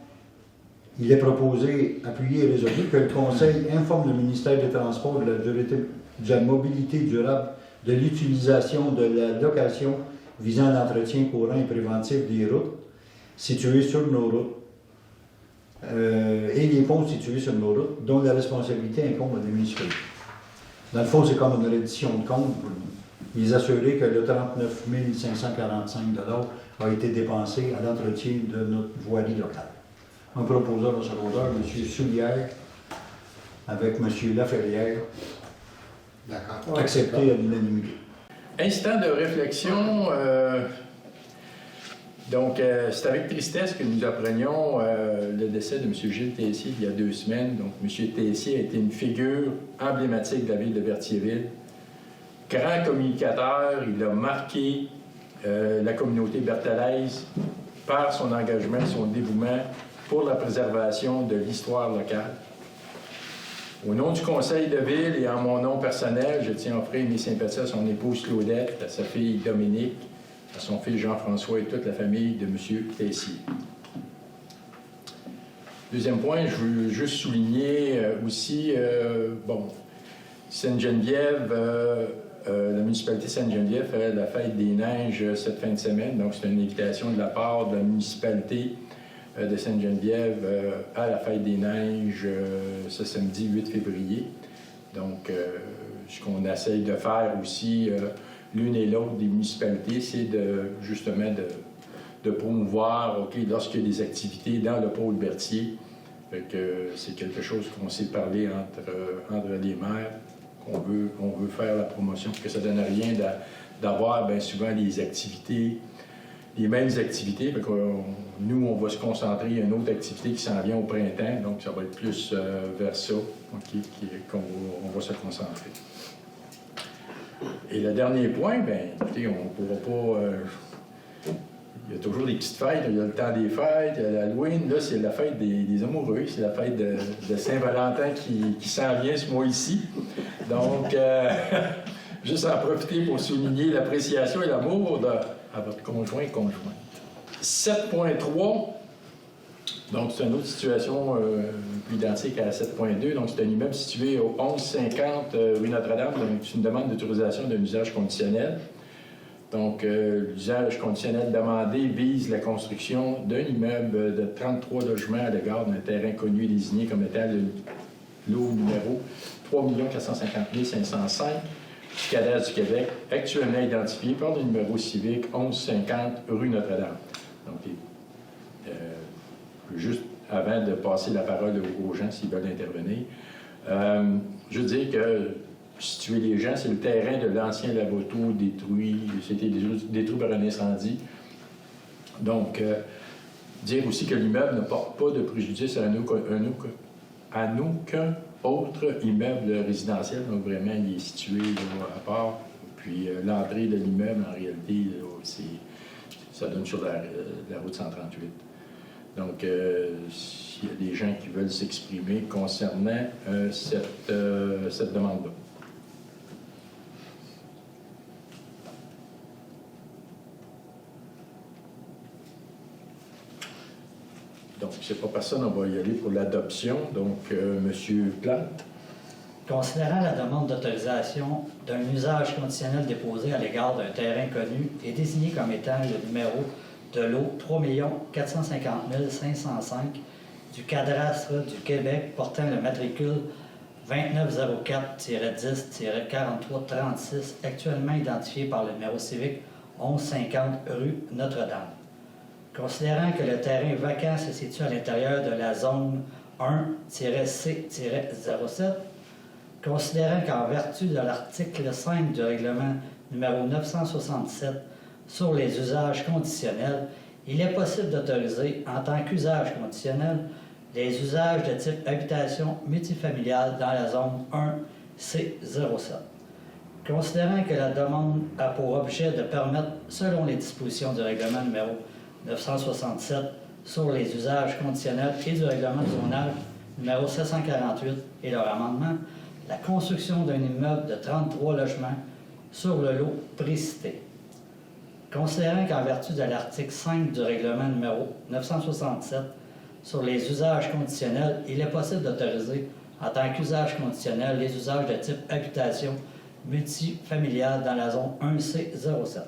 Il est proposé, appuyé et résolu, que le Conseil informe le ministère des Transports de la mobilité durable de l'utilisation de la location visant l'entretien courant et préventif des routes situées sur nos routes et les ponts situés sur nos routes, dont la responsabilité incombe à la municipalité. Dans le fond, c'est comme une reddition de compte pour les assurer que le 39 545 $ a été dépensé à l'entretien de notre voirie locale. Un proposeur au secondaire, M. Soulière, avec M. Laferrière. D'accord. Accepté à l'unanimité. Instant de réflexion. C'est avec tristesse que nous apprenions le décès de M. Gilles Tessier il y a 2 semaines. Donc, M. Tessier a été une figure emblématique de la ville de Berthierville. Grand communicateur, il a marqué la communauté berthalaise par son engagement et son dévouement pour la préservation de l'histoire locale. Au nom du conseil de ville et en mon nom personnel, je tiens à offrir mes sympathies à son épouse Claudette, à sa fille Dominique, à son fils Jean-François et toute la famille de M. Tessier. Deuxième point, je veux juste souligner aussi, Sainte-Geneviève, la municipalité Sainte-Geneviève fait la fête des neiges cette fin de semaine, donc c'est une invitation de la part de la municipalité de Sainte-Geneviève à la fête des neiges ce samedi 8 février. Donc, ce qu'on essaye de faire aussi, l'une et l'autre des municipalités, c'est justement de promouvoir, lorsqu'il y a des activités dans le pôle Berthier, c'est quelque chose qu'on s'est parlé entre les maires, qu'on veut faire la promotion, parce que ça ne donne rien d'avoir bien souvent les mêmes activités. Nous, on va se concentrer, il y a une autre activité qui s'en vient au printemps, donc ça va être plus vers ça qu'on va se concentrer. Et le dernier point, écoutez, on ne pourra pas... il y a toujours des petites fêtes, il y a le temps des fêtes, il y a l'Halloween, là c'est la fête des amoureux, c'est la fête de Saint-Valentin qui s'en vient ce mois-ci. Donc, juste en profiter pour souligner l'appréciation et l'amour à votre conjoint et conjointe. 7.3, donc c'est une autre situation identique à 7.2, donc c'est un immeuble situé au 1150 rue Notre-Dame, donc c'est une demande d'autorisation d'un usage conditionnel. Donc, l'usage conditionnel demandé vise la construction d'un immeuble de 33 logements à l'égard d'un terrain connu et désigné comme étant le lot numéro 3 450 505 du cadastre du Québec, actuellement identifié par le numéro civique 1150 rue Notre-Dame. Donc, juste avant de passer la parole aux gens s'ils veulent intervenir, je veux dire que situer les gens, c'est le terrain de l'ancien lavoto détruit, c'était détruit par un incendie. Donc, dire aussi que l'immeuble ne porte pas de préjudice à aucun autre immeuble résidentiel, donc vraiment il est situé là, à part. Puis l'entrée de l'immeuble, en réalité, là, ça donne sur la route 138. Donc, s'il y a des gens qui veulent s'exprimer concernant cette demande-là. Donc, c'est pas personne, on va y aller pour l'adoption. Donc, M. Plante. Considérant la demande d'autorisation d'un usage conditionnel déposé à l'égard d'un terrain connu et désigné comme étant le numéro de lot 3 450 505 du cadastre du Québec portant le matricule 2904-10-4336 actuellement identifié par le numéro civique 1150 rue Notre-Dame. Considérant que le terrain vacant se situe à l'intérieur de la zone 1-C-07, considérant qu'en vertu de l'article 5 du règlement numéro 967 sur les usages conditionnels, il est possible d'autoriser, en tant qu'usage conditionnel, les usages de type habitation multifamiliale dans la zone 1-C-07. Considérant que la demande a pour objet de permettre, selon les dispositions du règlement numéro 967 sur les usages conditionnels et du règlement de zonage numéro 748 et leur amendement, la construction d'un immeuble de 33 logements sur le lot précité. Considérant qu'en vertu de l'article 5 du règlement numéro 967 sur les usages conditionnels, il est possible d'autoriser, en tant qu'usage conditionnel, les usages de type habitation multifamiliale dans la zone 1C-07.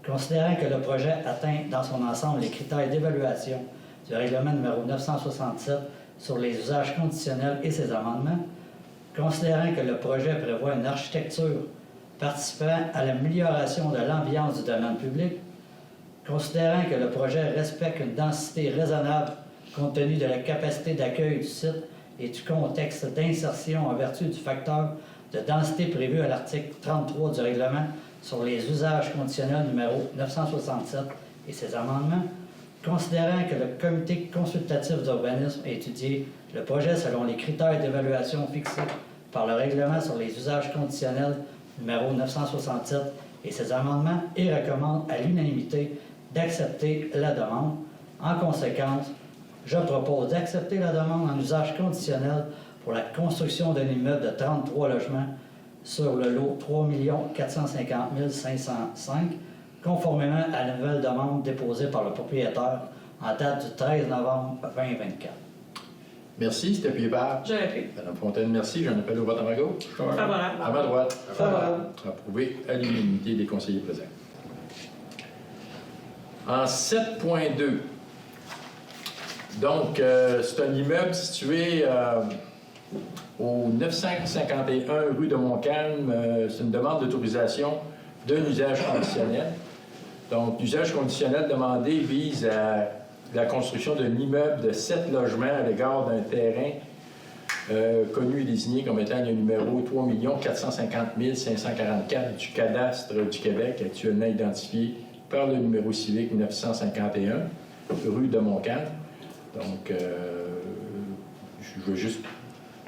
Considérant que le projet atteint dans son ensemble les critères d'évaluation du règlement numéro 967 sur les usages conditionnels et ses amendements, considérant que le projet prévoit une architecture participant à l'amélioration de l'ambiance du domaine public, considérant que le projet respecte une densité raisonnable compte tenu de la capacité d'accueil du site et du contexte d'insertion en vertu du facteur de densité prévu à l'article 33 du règlement sur les usages conditionnels numéro 967 et ses amendements, considérant que le comité consultatif d'urbanisme a étudié le projet selon les critères d'évaluation fixés par le règlement sur les usages conditionnels numéro 967 et ses amendements et recommande à l'unanimité d'accepter la demande. En conséquence, je propose d'accepter la demande en usage conditionnel pour la construction d'un immeuble de 33 logements sur le lot 3 450 505, conformément à la nouvelle demande déposée par le propriétaire en date du 13 novembre 2024. Merci, c'était Pied-Part. J'ai appris. Madame Fontaine, merci. J'en appelle au vote à ma gauche. Favorable. À ma droite. Favorable. Approuvé à l'unanimité des conseillers présents. En 7.2, donc, c'est un immeuble situé au 951 rue de Montcalm. C'est une demande d'autorisation d'un usage conditionnel. Donc, l'usage conditionnel demandé vise à la construction d'un immeuble de 7 logements à l'égard d'un terrain connu et désigné comme étant le numéro 3 450 544 du cadastre du Québec, actuellement identifié par le numéro civique 951, rue de Montcalm. Donc, je veux juste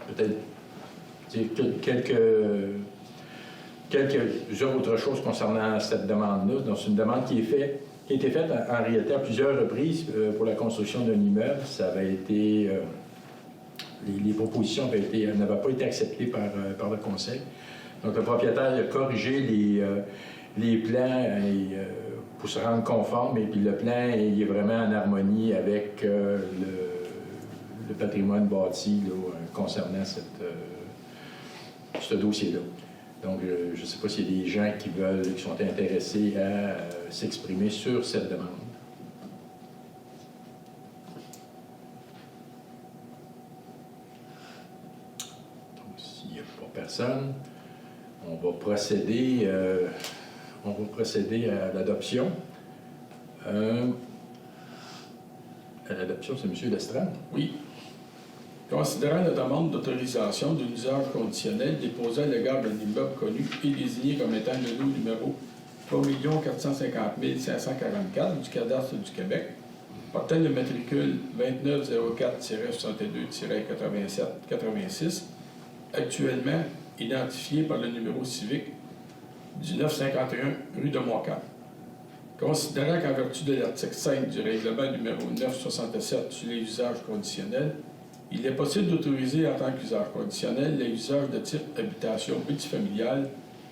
peut-être dire quelques autres choses concernant cette demande-là. Donc, c'est une demande qui a été faite en réalité à plusieurs reprises pour la construction d'un immeuble. Ça avait été... les propositions n'avaient pas été acceptées par le conseil. Donc, le propriétaire a corrigé les plans pour se rendre conforme, et puis le plan il est vraiment en harmonie avec le patrimoine bâti là, concernant ce dossier-là. Donc, je ne sais pas s'il y a des gens qui sont intéressés à s'exprimer sur cette demande. Donc, s'il n'y a pas personne, on va procéder à l'adoption. À l'adoption, c'est M. Lestrade. Oui. Considérant la demande d'autorisation d'un usage conditionnel déposée à l'égard d'un immeuble connu et désigné comme étant le lot numéro 3 450 544 du cadastre du Québec, portant le matricule 2904-62-87-86, actuellement identifié par le numéro civique du 951 rue de Montcalm. Considérant qu'en vertu de l'article 5 du règlement numéro 967 sur les usages conditionnels, il est possible d'autoriser en tant qu'usage conditionnel les usages de type habitation multifamiliale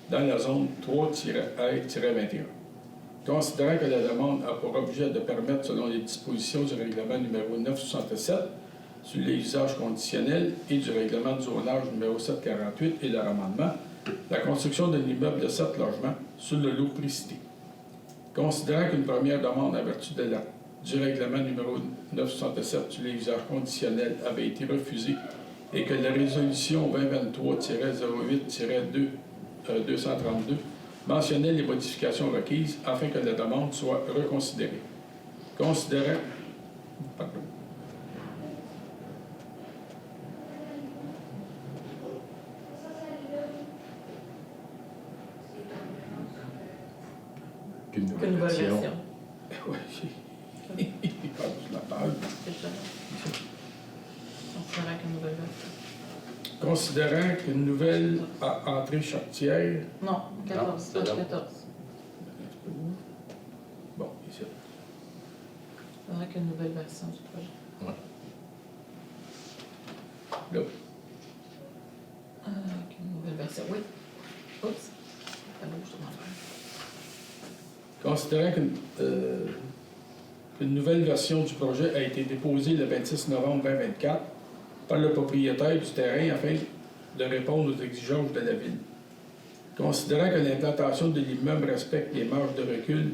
dans la zone 3-1-21. Considérant que la demande a pour objet de permettre, selon les dispositions du règlement numéro 967 sur les usages conditionnels et du règlement du zonage numéro 748 et leur amendement, la construction d'un immeuble de 7 logements sur le lot précité. Considérant qu'une première demande en vertu du règlement numéro 967 sur les usages conditionnels avait été refusée et que la résolution 2023-08-232 mentionnait les modifications requises afin que la demande soit reconsidérée. Considérant... Pardon. Qu'une nouvelle version. Oui, il parle de la page. Considérant qu'une nouvelle entrée charretière... Non, 14. Non, 14. Bon, ici. Il faudrait qu'une nouvelle version du projet. Ouais. Là. Une nouvelle version, oui. Oups. Ça bouge sur mon frère. Considérant qu'une nouvelle version du projet a été déposée le 26 novembre 2024 par le propriétaire du terrain afin de répondre aux exigences de la Ville. Considérant que l'implantation de l'immeuble respecte les marges de recul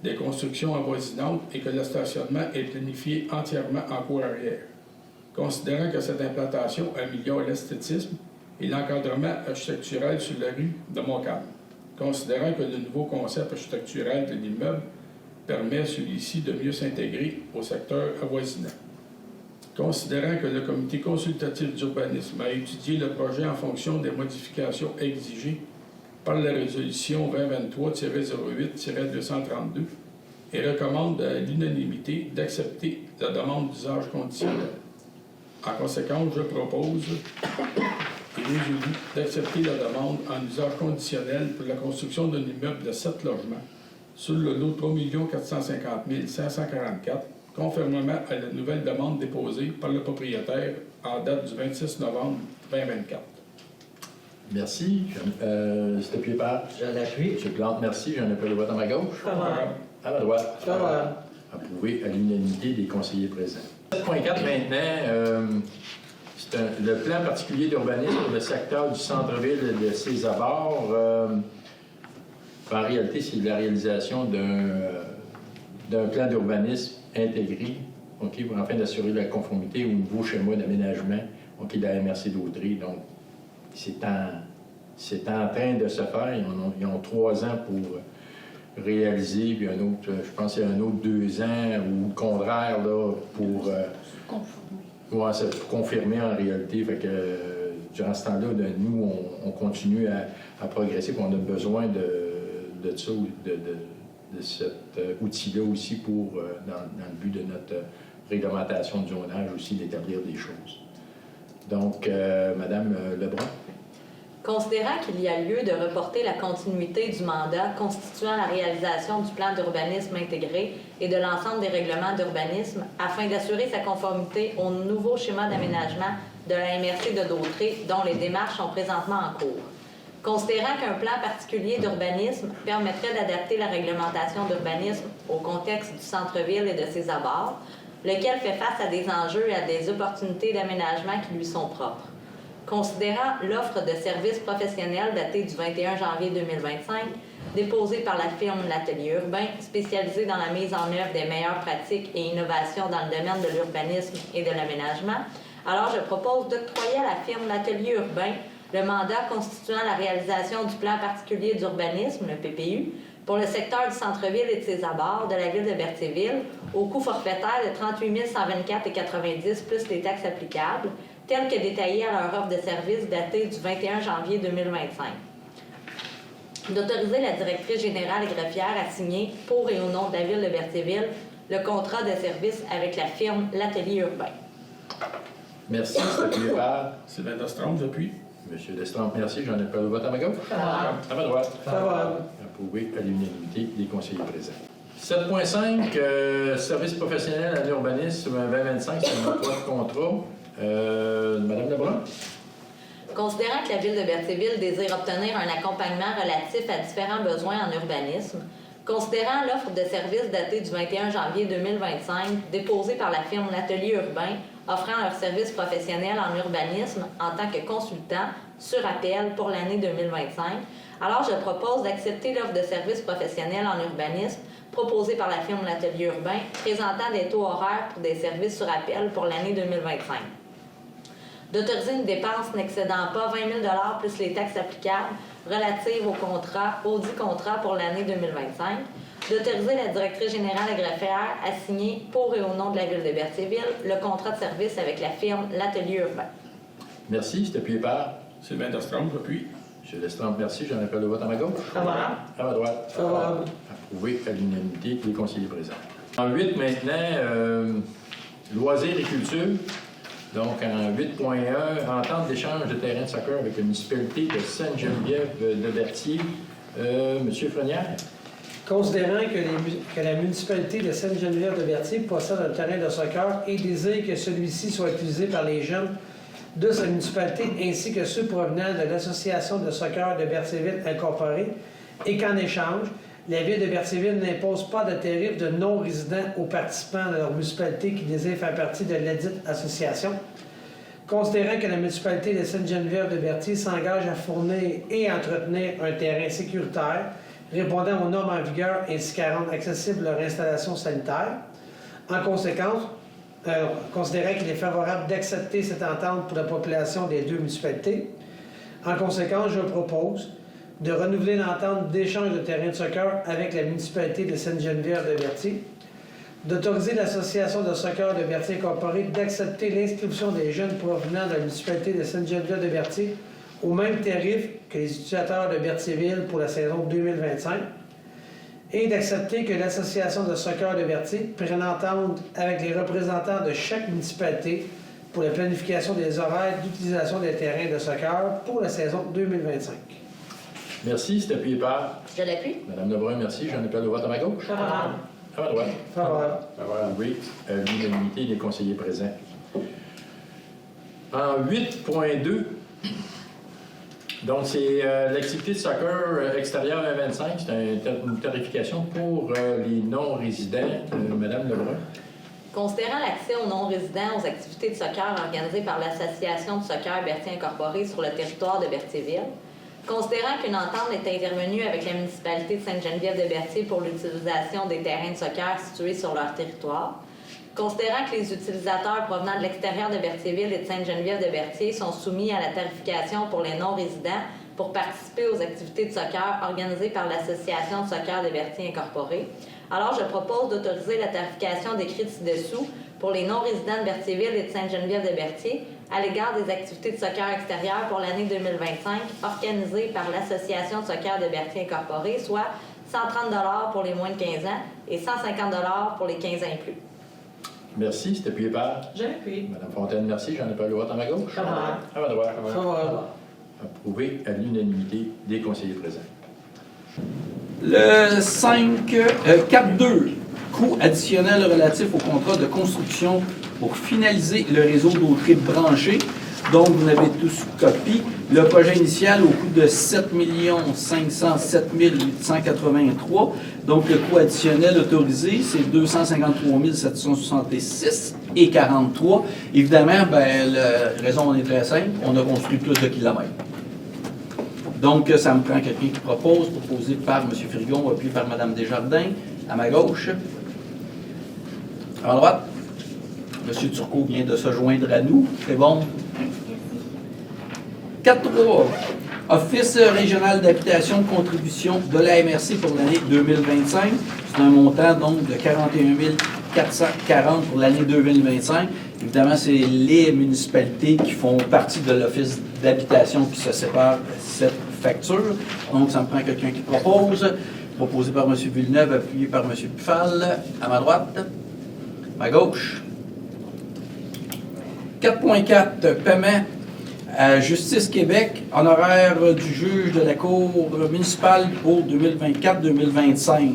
des constructions avoisinantes et que le stationnement est planifié entièrement en cour arrière. Considérant que cette implantation améliore l'esthétisme et l'encadrement architectural sur la rue de Montcalm. Considérant que le nouveau concept architectural de l'immeuble permet à celui-ci de mieux s'intégrer au secteur avoisinant. Considérant que le comité consultatif d'urbanisme a étudié le projet en fonction des modifications exigées par la résolution 2023-08-232 et recommande à l'unanimité d'accepter la demande d'usage conditionnel. En conséquence, je propose et résolu d'accepter la demande en usage conditionnel pour la construction d'un immeuble de 7 logements sur le lot 3 450 544, conformément à la nouvelle demande déposée par le propriétaire en date du 26 novembre 2024. Merci. C'était Pied-Père. Je l'appuie. M. Plante, merci. J'en ai pas le vote à ma gauche. Favorable. À ma droite. Favorable. Approuvé à l'unanimité des conseillers présents. 7.4 maintenant, c'est le plan particulier d'urbanisme pour le secteur du centre-ville et de ses abords. En réalité, c'est la réalisation d'un plan d'urbanisme intégré, OK, afin d'assurer la conformité au nouveau schéma d'aménagement, OK, de la MRC d'Audrey. Donc, c'est en train de se faire. Ils ont 3 ans pour réaliser, puis un autre, je pense qu'il y a un autre 2 ans, ou le contraire, là, pour confirmer en réalité. Fait que durant ce temps-là, nous, on continue à progresser, puis on a besoin de ça, de cet outil-là aussi pour, dans le but de notre réglementation du zonage aussi, d'établir des choses. Donc, Madame Lebrun. Considérant qu'il y a lieu de reporter la continuité du mandat constituant la réalisation du plan d'urbanisme intégré et de l'ensemble des règlements d'urbanisme afin d'assurer sa conformité au nouveau schéma d'aménagement de la MRC de Dautré dont les démarches sont présentement en cours. Considérant qu'un plan particulier d'urbanisme permettrait d'adapter la réglementation d'urbanisme au contexte du centre-ville et de ses abords, lequel fait face à des enjeux et à des opportunités d'aménagement qui lui sont propres. Considérant l'offre de services professionnels datée du 21 janvier 2025, déposée par la firme L'Atelier Urbain, spécialisée dans la mise en œuvre des meilleures pratiques et innovations dans le domaine de l'urbanisme et de l'aménagement, alors je propose d'octroyer à la firme L'Atelier Urbain le mandat constituant la réalisation du plan particulier d'urbanisme, le PPU, pour le secteur du centre-ville et de ses abords de la ville de Berthierville, au coût forfaitaire de 38 124,90 plus les taxes applicables, tel que détaillé à leur offre de service datée du 21 janvier 2025. D'autoriser la directrice générale et greffière à signer, pour et au nom de la ville de Berthierville, le contrat de service avec la firme L'Atelier Urbain. Merci. C'est appuyé par Sylvain Destrompe, j'appuie. M. Destrompe, merci. J'en ai pas le vote à ma gauche. Favorable. À ma droite. Favorable. Approuvé à l'unanimité des conseillers présents. 7.5, service professionnel à l'urbanisme 2025, c'est notre droit de contrat. Madame Lebrun. Considérant que la ville de Berthierville désire obtenir un accompagnement relatif à différents besoins en urbanisme, considérant l'offre de services datée du 21 janvier 2025 déposée par la firme L'Atelier Urbain offrant leurs services professionnels en urbanisme en tant que consultant sur appel pour l'année 2025, alors je propose d'accepter l'offre de services professionnels en urbanisme proposée par la firme L'Atelier Urbain présentant des taux horaires pour des services sur appel pour l'année 2025. D'autoriser une dépense n'excédant pas 20 000 $ plus les taxes applicables relatives au dit contrat pour l'année 2025. D'autoriser la directrice générale et greffière à signer, pour et au nom de la ville de Berthierville, le contrat de service avec la firme L'Atelier Urbain. Merci. C'est appuyé par Sylvain Destrompe, j'appuie. M. Destrompe, merci. J'en appelle le vote à ma gauche. Favorable. À ma droite. Favorable. Approuvé à l'unanimité des conseillers présents. En 8 maintenant, loisirs et culture. Donc, en 8.1, entente d'échange de terrain de soccer avec la municipalité de Sainte-Geneviève de Berthier. Monsieur Frenière. Considérant que la municipalité de Sainte-Geneviève de Berthier possède un terrain de soccer et désire que celui-ci soit utilisé par les jeunes de sa municipalité ainsi que ceux provenant de l'Association de soccer de Berthierville incorporée et qu'en échange, la ville de Berthierville n'impose pas de tarifs de non-résidents aux participants de leur municipalité qui désirent faire partie de ladite association. Considérant que la municipalité de Sainte-Geneviève de Berthier s'engage à fournir et entretenir un terrain sécuritaire répondant aux normes en vigueur ainsi qu'à rendre accessible leur installation sanitaire. En conséquence, considérant qu'il est favorable d'accepter cette entente pour la population des deux municipalités. En conséquence, je propose de renouveler l'entente d'échange de terrain de soccer avec la municipalité de Sainte-Geneviève de Berthier, d'autoriser l'Association de soccer de Berthier incorporée d'accepter l'inscription des jeunes provenant de la municipalité de Sainte-Geneviève de Berthier au même tarif que les utilisateurs de Berthierville pour la saison 2025 et d'accepter que l'Association de soccer de Berthier prenne entente avec les représentants de chaque municipalité pour la planification des horaires d'utilisation des terrains de soccer pour la saison 2025. Merci. C'est appuyé par Je l'appuie. Madame Lebrun, merci. J'en appelle le vote à ma gauche. Favorable. À ma droite. Favorable. Oui, l'unanimité des conseillers présents. En 8.2, donc c'est l'activité de soccer extérieure à 25, c'est une tarification pour les non-résidents. Madame Lebrun. Considérant l'accès aux non-résidents aux activités de soccer organisées par l'Association de soccer Berthier Incorporée sur le territoire de Berthierville, considérant qu'une entente est intervenue avec la municipalité de Sainte-Geneviève-de-Berthier pour l'utilisation des terrains de soccer situés sur leur territoire, considérant que les utilisateurs provenant de l'extérieur de Berthierville et de Sainte-Geneviève-de-Berthier sont soumis à la tarification pour les non-résidents pour participer aux activités de soccer organisées par l'Association de soccer de Berthier Incorporée, alors je propose d'autoriser la tarification décrite ci-dessous pour les non-résidents de Berthierville et de Sainte-Geneviève-de-Berthier à l'égard des activités de soccer extérieures pour l'année 2025 organisées par l'Association de soccer de Berthier Incorporée, soit 130 $ pour les moins de 15 ans et 150 $ pour les 15 ans et plus. Merci. C'est appuyé par? J'ai appuyé. Madame Fontaine, merci. J'en ai pas le droit à ma gauche. Ça va. À ma droite. Ça va. Approuvé à l'unanimité des conseillers présents. Le 4.2, coût additionnel relatif au contrat de construction pour finaliser le réseau d'eau triple branché. Donc, vous avez tous copie. Le projet initial au coût de 7 507 883. Donc, le coût additionnel autorisé, c'est 253 766 et 43. Évidemment, la raison est très simple. On a construit plus de kilomètres. Donc, ça me prend quelqu'un qui propose, proposé par M. Frigon, appuyé par Mme Desjardins, à ma gauche. À ma droite, M. Turcot vient de se joindre à nous. C'est bon. 4.3. Office régional d'habitation, contribution de la MRC pour l'année 2025. C'est un montant donc de 41 440 pour l'année 2025. Évidemment, c'est les municipalités qui font partie de l'Office d'habitation qui se séparent de cette facture. Donc, ça me prend quelqu'un qui propose. Proposé par M. Villeneuve, appuyé par M. Pfal. À ma droite. À ma gauche. 4.4. Paiement à Justice Québec, honoraire du juge de la Cour municipale pour 2024-2025.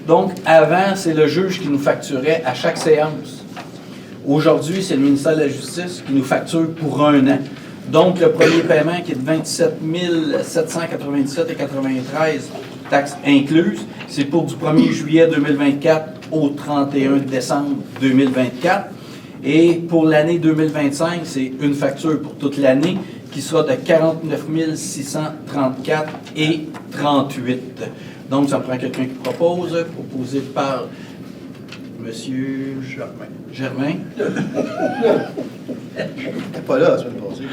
Donc, avant, c'est le juge qui nous facturait à chaque séance. Aujourd'hui, c'est le ministère de la Justice qui nous facture pour un an. Donc, le premier paiement qui est de 27 797,93 taxes incluses, c'est pour du 1er juillet 2024 au 31 décembre 2024. Et pour l'année 2025, c'est une facture pour toute l'année qui sera de 49 634,38. Donc, ça me prend quelqu'un qui propose, proposé par M. Germain. T'es pas là la semaine passée.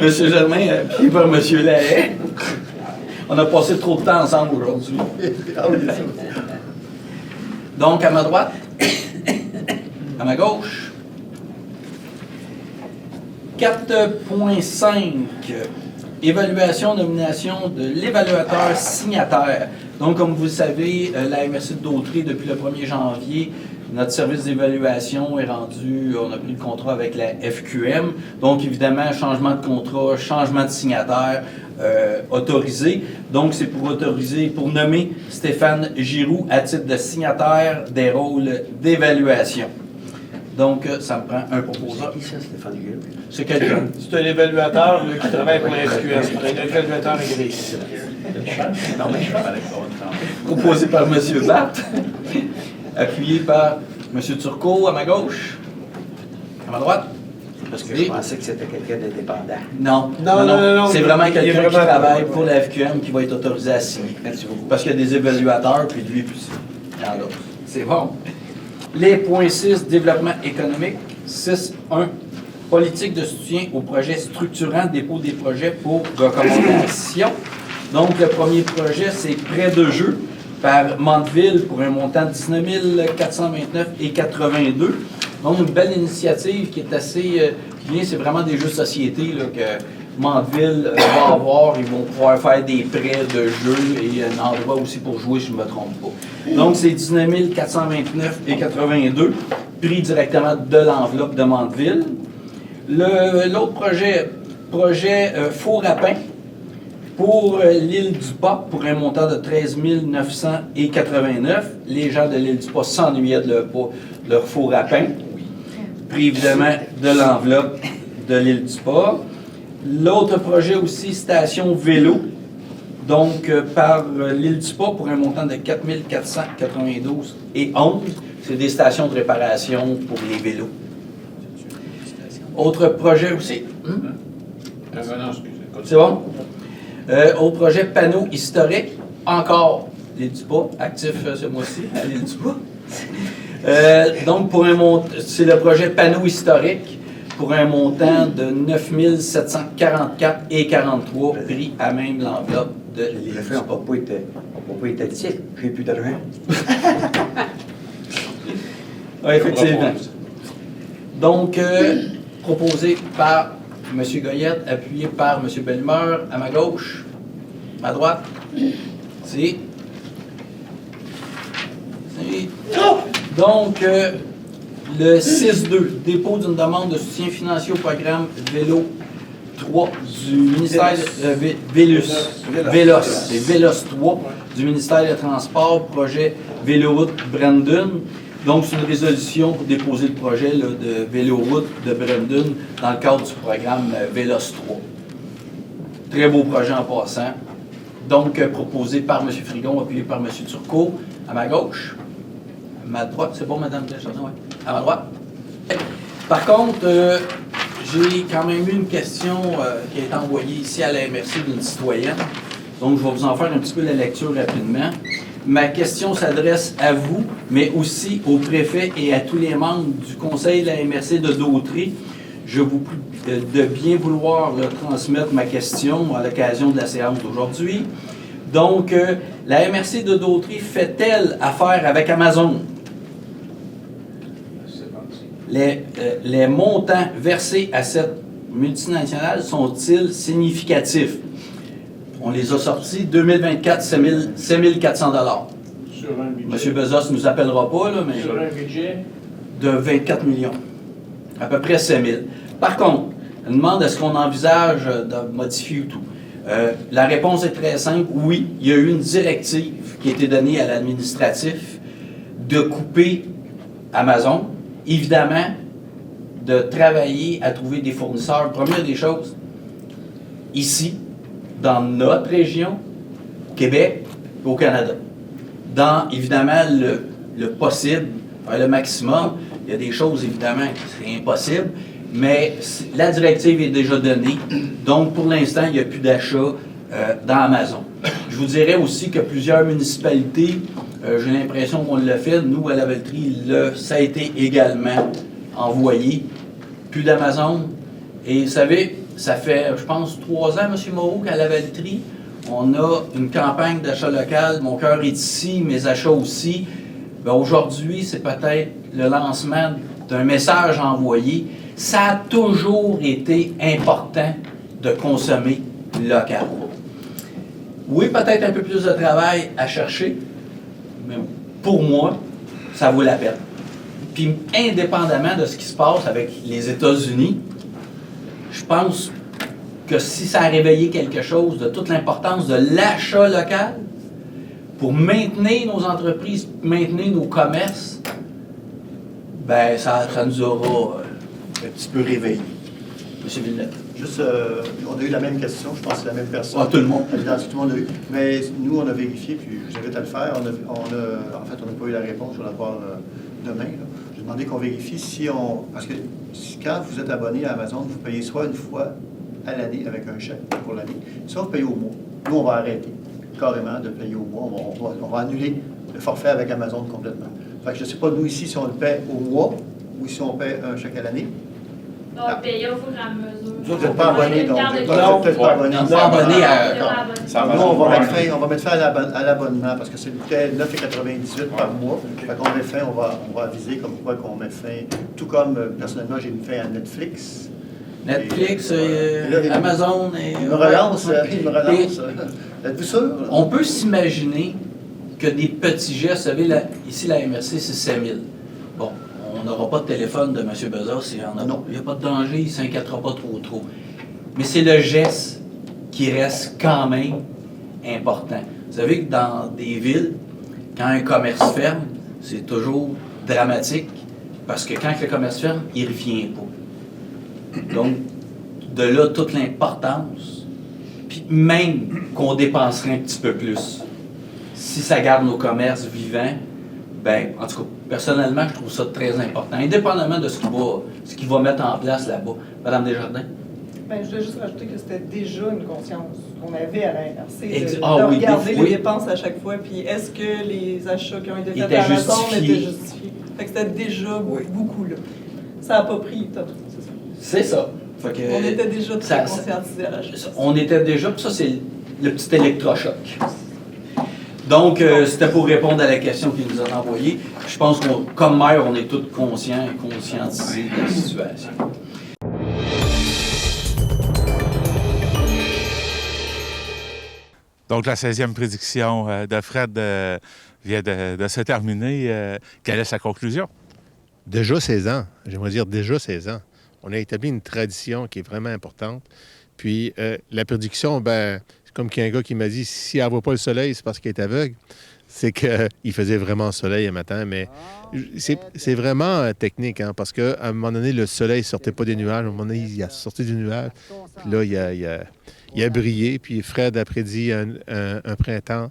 M. Germain, appuyé par M. Lahaye. On a passé trop de temps ensemble aujourd'hui. Donc, à ma droite. À ma gauche, 4.5, évaluation, nomination de l'évaluateur signataire. Donc, comme vous le savez, la MRC de Dautrey, depuis le 1er janvier, notre service d'évaluation est rendu, on a pris le contrat avec la FQM. Donc, évidemment, changement de contrat, changement de signataire autorisé. Donc, c'est pour autoriser, pour nommer Stéphane Giroux à titre de signataire des rôles d'évaluation. Donc, ça me prend un proposeur. C'est qui ça, Stéphane Giroux? C'est quelqu'un. C'est un évaluateur qui travaille pour la FQM. C'est un évaluateur agréé. Non, mais je suis proposé par M. Barthes, appuyé par M. Turcot à ma gauche, à ma droite. Parce que je pensais que c'était quelqu'un d'indépendant. Non. C'est vraiment quelqu'un qui travaille pour la FQM qui va être autorisé à signer. Merci beaucoup. Parce qu'il y a des évaluateurs, puis lui, puis il y en a. C'est bon. Les points 6, développement économique. 6.1, politique de soutien aux projets structurants, dépôt des projets pour recommandation. Donc, le premier projet, c'est prêt de jeu par Mandeville pour un montant de 19 429,82. Donc, une belle initiative qui est assez bien. C'est vraiment des jeux de société là, que Mandeville va avoir. Ils vont pouvoir faire des prêts de jeu et un endroit aussi pour jouer, si je ne me trompe pas. Donc, c'est 19 429,82, pris directement de l'enveloppe de Mandeville. L'autre projet Four à pain pour l'île du Pas, pour un montant de 13 989. Les gens de l'île du Pas s'ennuyaient de leur four à pain. Pris évidemment de l'enveloppe de l'île du Pas. L'autre projet aussi, station vélo, donc par l'île du Pas pour un montant de 4 492 et 11. C'est des stations de réparation pour les vélos. Autre projet aussi. C'est bon? Autre projet, panneau historique. Encore l'île du Pas, actif ce mois-ci à l'île du Pas. Donc, c'est le projet panneau historique pour un montant de 9 744,43 pris à même l'enveloppe de l'île du Pas. On n'a pas été titre, j'ai plus d'argent. Oui, effectivement. Donc, proposé par M. Goyette, appuyé par M. Bellemeur, à ma gauche, à ma droite. C'est. Donc, le 6-2, dépôt d'une demande de soutien financier au programme Vélo 3 du ministère Vélos, c'est Vélos 3 du ministère des Transports, projet Véloroute Brandon. Donc, c'est une résolution pour déposer le projet là, de Véloroute de Brandon dans le cadre du programme Vélos 3. Très beau projet en passant. Donc, proposé par M. Frigon, appuyé par M. Turcot, à ma gauche. À ma droite, c'est bon, Mme Deschardins? Oui. À ma droite. Par contre, j'ai quand même eu une question qui a été envoyée ici à la MRC d'une citoyenne. Donc, je vais vous en faire un petit peu la lecture rapidement. Ma question s'adresse à vous, mais aussi au préfet et à tous les membres du conseil de la MRC de Dautrey. Je vous prie de bien vouloir transmettre ma question à l'occasion de la séance d'aujourd'hui. Donc, la MRC de Dautrey fait-elle affaire avec Amazon? Les montants versés à cette multinationale sont-ils significatifs? On les a sortis 2024, 7 400 $. Sur un budget. M. Bezos ne nous appellera pas, là, mais. Sur un budget de 24 millions. À peu près 7 000. Par contre, elle demande est-ce qu'on envisage de modifier tout. La réponse est très simple. Oui, il y a eu une directive qui a été donnée à l'administratif de couper Amazon. Évidemment, de travailler à trouver des fournisseurs. Première des choses, ici, dans notre région, au Québec, au Canada. Dans, évidemment, le possible, le maximum, il y a des choses, évidemment, qui c'est impossible, mais la directive est déjà donnée. Donc, pour l'instant, il n'y a plus d'achat dans Amazon. Je vous dirais aussi que plusieurs municipalités, j'ai l'impression qu'on l'a fait, nous, à Lavaltrie, ça a été également envoyé. Plus d'Amazon. Et vous savez, ça fait, je pense, 3 ans, M. Moreau, qu'à Lavaltrie, on a une campagne d'achat local. Mon cœur est ici, mes achats aussi. Bien, aujourd'hui, c'est peut-être le lancement d'un message envoyé. Ça a toujours été important de consommer local. Oui, peut-être un peu plus de travail à chercher, mais pour moi, ça vaut la peine. Puis, indépendamment de ce qui se passe avec les États-Unis, je pense que si ça a réveillé quelque chose de toute l'importance de l'achat local pour maintenir nos entreprises, maintenir nos commerces, ben ça nous aura un petit peu réveillé. M. Villeneuve. Juste, on a eu la même question, je pense que c'est la même personne. Ah, tout le monde. Tout le monde a eu. Mais nous, on a vérifié, puis je vous invite à le faire. En fait, on n'a pas eu la réponse, je vais la voir demain. J'ai demandé qu'on vérifie si on... Parce que quand vous êtes abonné à Amazon, vous payez soit une fois à l'année avec un chèque pour l'année, soit vous payez au mois. Nous, on va arrêter carrément de payer au mois. On va annuler le forfait avec Amazon complètement. Fait que je ne sais pas, nous, ici, si on le paie au mois ou si on paie un chèque à l'année. On paye au fur et à mesure. Vous n'êtes pas abonné, donc vous n'êtes peut-être pas abonné. On pas abonné à... Nous, on va mettre fin à l'abonnement parce que ça coûtait 9,98 par mois. Fait qu'on met fin, on va aviser comme quoi qu'on met fin. Tout comme, personnellement, j'ai mis fin à Netflix. Netflix, Amazon et... Il me relance. Êtes-vous sûr? On peut s'imaginer que des petits gestes, vous savez, ici, la MRC, c'est 7 000. Bon, on n'aura pas de téléphone de M. Bezos, il n'y a pas de danger, il ne s'inquiétera pas trop. Mais c'est le geste qui reste quand même important. Vous savez que dans des villes, quand un commerce ferme, c'est toujours dramatique, parce que quand le commerce ferme, il ne revient pas. Donc, De là, toute l'importance. Puis même qu'on dépenserait un petit peu plus. Si ça garde nos commerces vivants, ben, en tout cas, personnellement, je trouve ça très important, indépendamment de ce qu'il va mettre en place là-bas. Madame Desjardins? Ben, je voulais juste rajouter que c'était déjà une conscience qu'on avait à la NRC de oui, regarder les dépenses à chaque fois, puis est-ce que les achats qui ont été faits à Amazon étaient justifiés. Fait que c'était déjà beaucoup là. Ça n'a pas pris top, c'est ça. C'est ça. On était déjà très conscientisés à l'achat. On était déjà, puis ça, c'est le petit électrochoc. Donc, c'était pour répondre à la question qu'il nous a envoyée. Je pense qu'on, comme maire, on est tous conscients et conscientisés de la situation. Donc, la 16e prédiction de Fred vient de se terminer. Quelle est sa conclusion? Déjà 16 ans. J'aimerais dire déjà 16 ans. On a établi une tradition qui est vraiment importante. Puis, la prédiction, ben, c'est comme qu'il y a un gars qui m'a dit, si elle ne voit pas le soleil, c'est parce qu'elle est aveugle. C'est qu'il faisait vraiment soleil un matin, mais c'est vraiment technique, hein, parce qu'à un moment donné, le soleil ne sortait pas des nuages. À un moment donné, il a sorti du nuage. Puis là, il a brillé. Puis Fred a prédit un printemps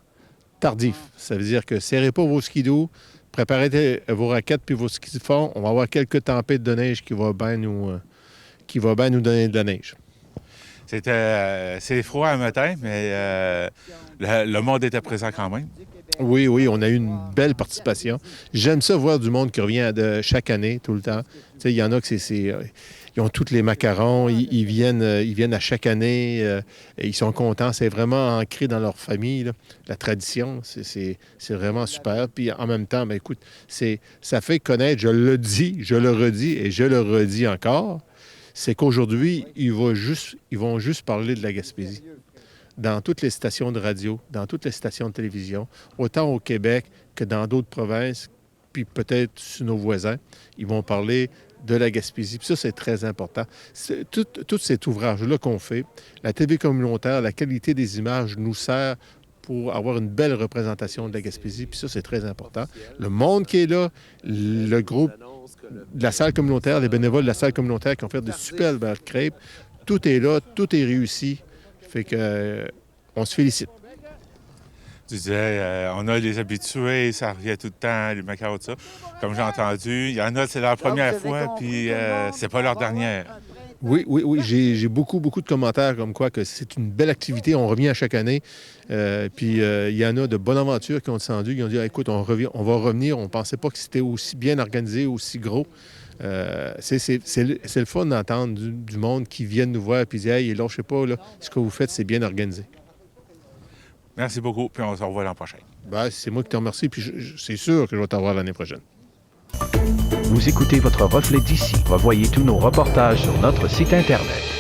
tardif. Ça veut dire que serrez pas vos skidoo, préparez vos raquettes puis vos skis de fond. On va avoir quelques tempêtes de neige qui vont bien nous donner de la neige. C'est froid un matin, mais le monde était présent quand même. Oui, on a eu une belle participation. J'aime ça voir du monde qui revient chaque année, tout le temps. Tu sais, il y en a que ils ont tous les macarons, ils viennent à chaque année, et ils sont contents. C'est vraiment ancré dans leur famille, là. La tradition, c'est vraiment super. Puis en même temps, ben, écoute, ça fait connaître, je le dis, je le redis et je le redis encore, c'est qu'aujourd'hui, ils vont juste parler de la Gaspésie. Dans toutes les stations de radio, dans toutes les stations de télévision, autant au Québec que dans d'autres provinces, puis peut-être sur nos voisins, ils vont parler de la Gaspésie. Puis ça, c'est très important. Tout cet ouvrage-là qu'on fait, la TV communautaire, la qualité des images nous sert pour avoir une belle représentation de la Gaspésie. Puis ça, c'est très important. Le monde qui est là, le groupe de la salle communautaire, les bénévoles de la salle communautaire qui ont fait de super belles crêpes, tout est là, tout est réussi. Fait que on se félicite. Tu disais, on a les habitués, ça revient tout le temps, les macarons, tout ça. Comme j'ai entendu, il y en a, c'est leur première fois, puis c'est pas leur dernière. Oui. J'ai beaucoup de commentaires comme quoi que c'est une belle activité. On revient à chaque année. Puis il y en a de bonnes aventures qui ont descendu, qui ont dit écoute, on va revenir. On ne pensait pas que c'était aussi bien organisé, aussi gros. C'est le fun d'entendre du monde qui viennent nous voir et dit hey, là, je sais pas, là, ce que vous faites, c'est bien organisé. Merci beaucoup, puis on se revoit l'an prochain. Ben, c'est moi qui te remercie, puis c'est sûr que je vais te revoir l'année prochaine. Vous écoutez votre reflet d'ici. Revoyez tous nos reportages sur notre site Internet.